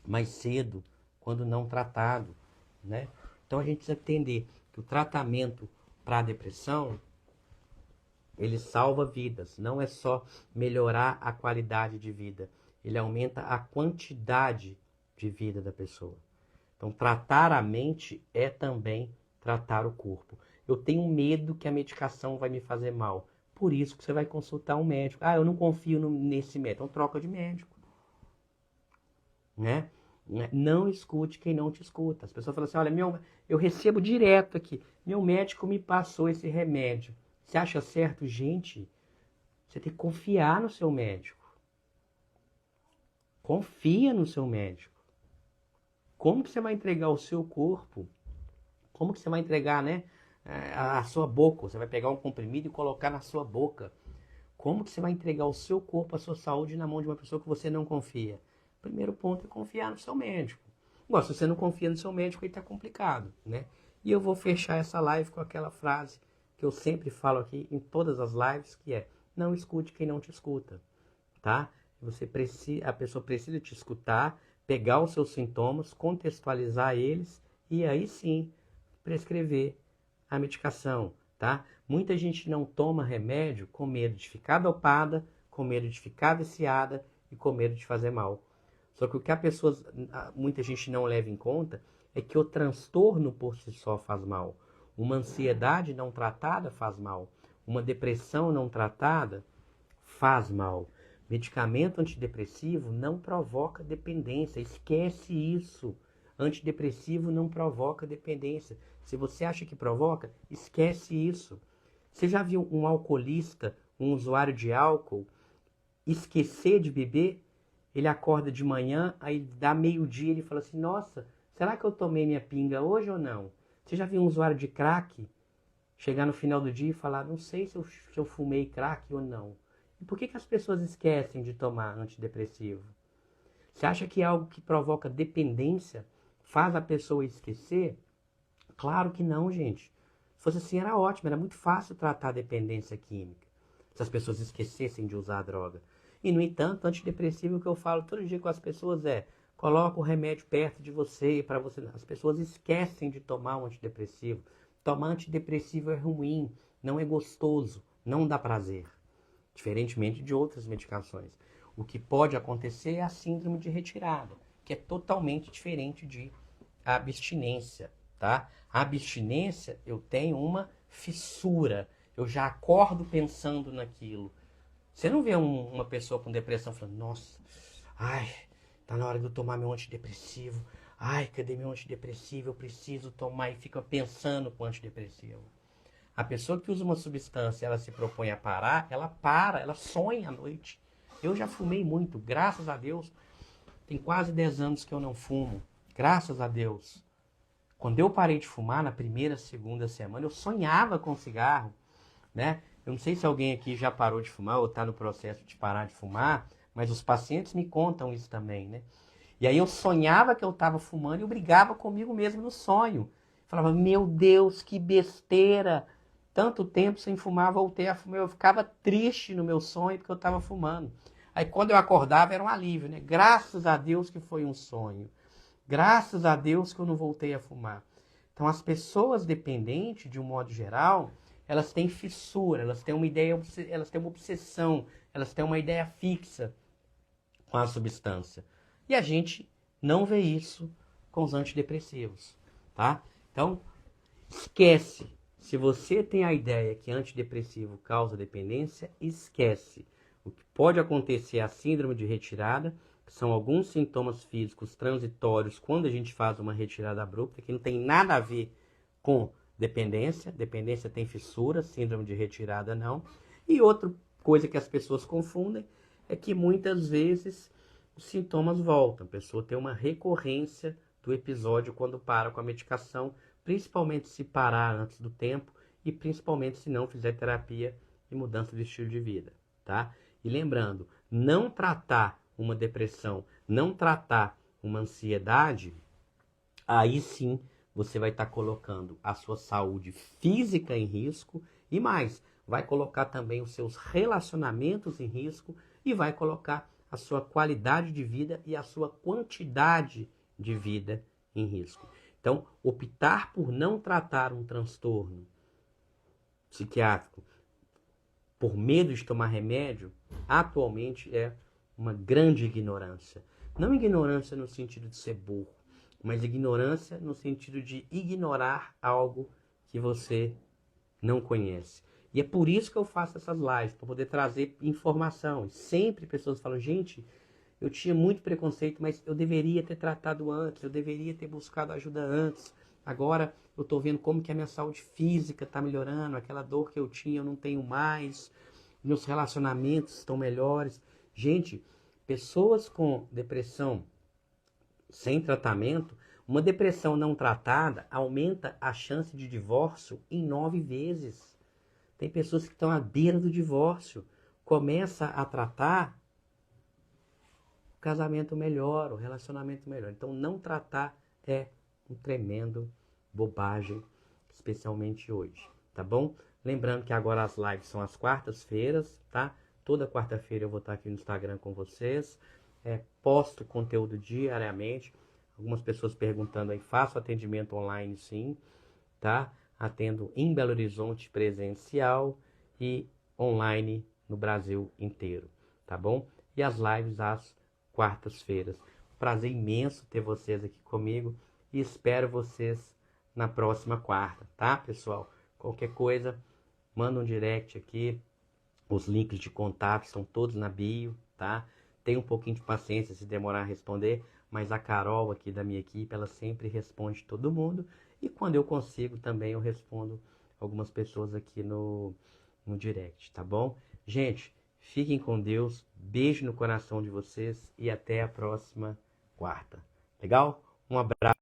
mais cedo quando não tratado, né? Então a gente precisa entender que o tratamento para a depressão ele salva vidas, não é só melhorar a qualidade de vida, ele aumenta a quantidade de vida da pessoa. Então tratar a mente é também tratar o corpo. Eu tenho medo que a medicação vai me fazer mal, por isso que você vai consultar um médico. Ah, eu não confio nesse médico, então troca de médico, né? Não escute quem não te escuta. As pessoas falam assim, olha, eu recebo direto aqui, meu médico me passou esse remédio. Você acha certo? Gente, você tem que confiar no seu médico. Confia no seu médico. Como que você vai entregar o seu corpo? Como que você vai entregar, né, a sua boca? Você vai pegar um comprimido e colocar na sua boca. Como que você vai entregar o seu corpo, a sua saúde na mão de uma pessoa que você não confia? Primeiro ponto é confiar no seu médico. Bom, se você não confia no seu médico, aí tá complicado, né? E eu vou fechar essa live com aquela frase que eu sempre falo aqui em todas as lives, que é: não escute quem não te escuta, tá? A pessoa precisa te escutar, pegar os seus sintomas, contextualizar eles e aí sim prescrever a medicação, tá? Muita gente não toma remédio com medo de ficar dopada, com medo de ficar viciada e com medo de fazer mal. Só que o que muita gente não leva em conta é que o transtorno por si só faz mal. Uma ansiedade não tratada faz mal. Uma depressão não tratada faz mal. Medicamento antidepressivo não provoca dependência. Esquece isso. Antidepressivo não provoca dependência. Se você acha que provoca, esquece isso. Você já viu um alcoolista, um usuário de álcool, esquecer de beber? Ele acorda de manhã, aí dá meio-dia, ele fala assim, nossa, será que eu tomei minha pinga hoje ou não? Você já viu um usuário de crack chegar no final do dia e falar, não sei se eu fumei crack ou não? E por que as pessoas esquecem de tomar antidepressivo? Você acha que algo que provoca dependência faz a pessoa esquecer? Claro que não, gente. Se fosse assim, era ótimo, era muito fácil tratar a dependência química. Se as pessoas esquecessem de usar a droga. E, no entanto, antidepressivo, o que eu falo todo dia com as pessoas é, coloca o remédio perto de você, para você. As pessoas esquecem de tomar um antidepressivo. Tomar antidepressivo é ruim, não é gostoso, não dá prazer. Diferentemente de outras medicações. O que pode acontecer é a síndrome de retirada, que é totalmente diferente de abstinência, tá? A abstinência, eu tenho uma fissura, eu já acordo pensando naquilo. Você não vê uma pessoa com depressão falando, nossa, ai, tá na hora de eu tomar meu antidepressivo, ai, cadê meu antidepressivo, eu preciso tomar, e fica pensando com antidepressivo. A pessoa que usa uma substância, ela se propõe a parar, ela para, ela sonha à noite. Eu já fumei muito, graças a Deus. Tem quase 10 anos que eu não fumo, graças a Deus. Quando eu parei de fumar, na primeira, segunda semana, eu sonhava com cigarro, né? Eu não sei se alguém aqui já parou de fumar ou está no processo de parar de fumar, mas os pacientes me contam isso também, né? E aí eu sonhava que eu estava fumando e eu brigava comigo mesmo no sonho. Falava, meu Deus, que besteira! Tanto tempo sem fumar, voltei a fumar. Eu ficava triste no meu sonho porque eu estava fumando. Aí quando eu acordava era um alívio, né? Graças a Deus que foi um sonho. Graças a Deus que eu não voltei a fumar. Então as pessoas dependentes, de um modo geral, elas têm fissura, elas têm uma ideia, elas têm uma obsessão, elas têm uma ideia fixa com a substância. E a gente não vê isso com os antidepressivos, tá? Então, esquece. Se você tem a ideia que antidepressivo causa dependência, esquece. O que pode acontecer é a síndrome de retirada, que são alguns sintomas físicos transitórios quando a gente faz uma retirada abrupta, que não tem nada a ver com dependência. Dependência tem fissura, síndrome de retirada não. E outra coisa que as pessoas confundem é que muitas vezes os sintomas voltam. A pessoa tem uma recorrência do episódio quando para com a medicação, principalmente se parar antes do tempo e principalmente se não fizer terapia e mudança de estilo de vida, tá? E lembrando, não tratar uma depressão, não tratar uma ansiedade, aí sim você vai estar colocando a sua saúde física em risco e mais, vai colocar também os seus relacionamentos em risco e vai colocar a sua qualidade de vida e a sua quantidade de vida em risco. Então, optar por não tratar um transtorno psiquiátrico por medo de tomar remédio, atualmente é uma grande ignorância. Não ignorância no sentido de ser burro, mas ignorância no sentido de ignorar algo que você não conhece. E é por isso que eu faço essas lives, para poder trazer informação. Sempre pessoas falam, gente, eu tinha muito preconceito, mas eu deveria ter tratado antes, eu deveria ter buscado ajuda antes. Agora eu estou vendo como que a minha saúde física está melhorando, aquela dor que eu tinha eu não tenho mais, meus relacionamentos estão melhores. Gente, pessoas com depressão sem tratamento, uma depressão não tratada aumenta a chance de divórcio em 9 vezes. Tem pessoas que estão à beira do divórcio. Começa a tratar, o casamento melhora, o relacionamento melhora. Então, não tratar é um tremendo bobagem, especialmente hoje, tá bom? Lembrando que agora as lives são às quartas-feiras, tá? Toda quarta-feira eu vou estar aqui no Instagram com vocês. Posto conteúdo diariamente. Algumas pessoas perguntando aí, faço atendimento online sim, tá? Atendo em Belo Horizonte presencial e online no Brasil inteiro, tá bom? E as lives às quartas-feiras. Prazer imenso ter vocês aqui comigo e espero vocês na próxima quarta, tá, pessoal? Qualquer coisa, manda um direct aqui. Os links de contato estão todos na bio, tá? Tenha um pouquinho de paciência se demorar a responder, mas a Carol aqui da minha equipe, ela sempre responde todo mundo. E quando eu consigo também, eu respondo algumas pessoas aqui no direct, tá bom? Gente, fiquem com Deus, beijo no coração de vocês e até a próxima quarta. Legal? Um abraço.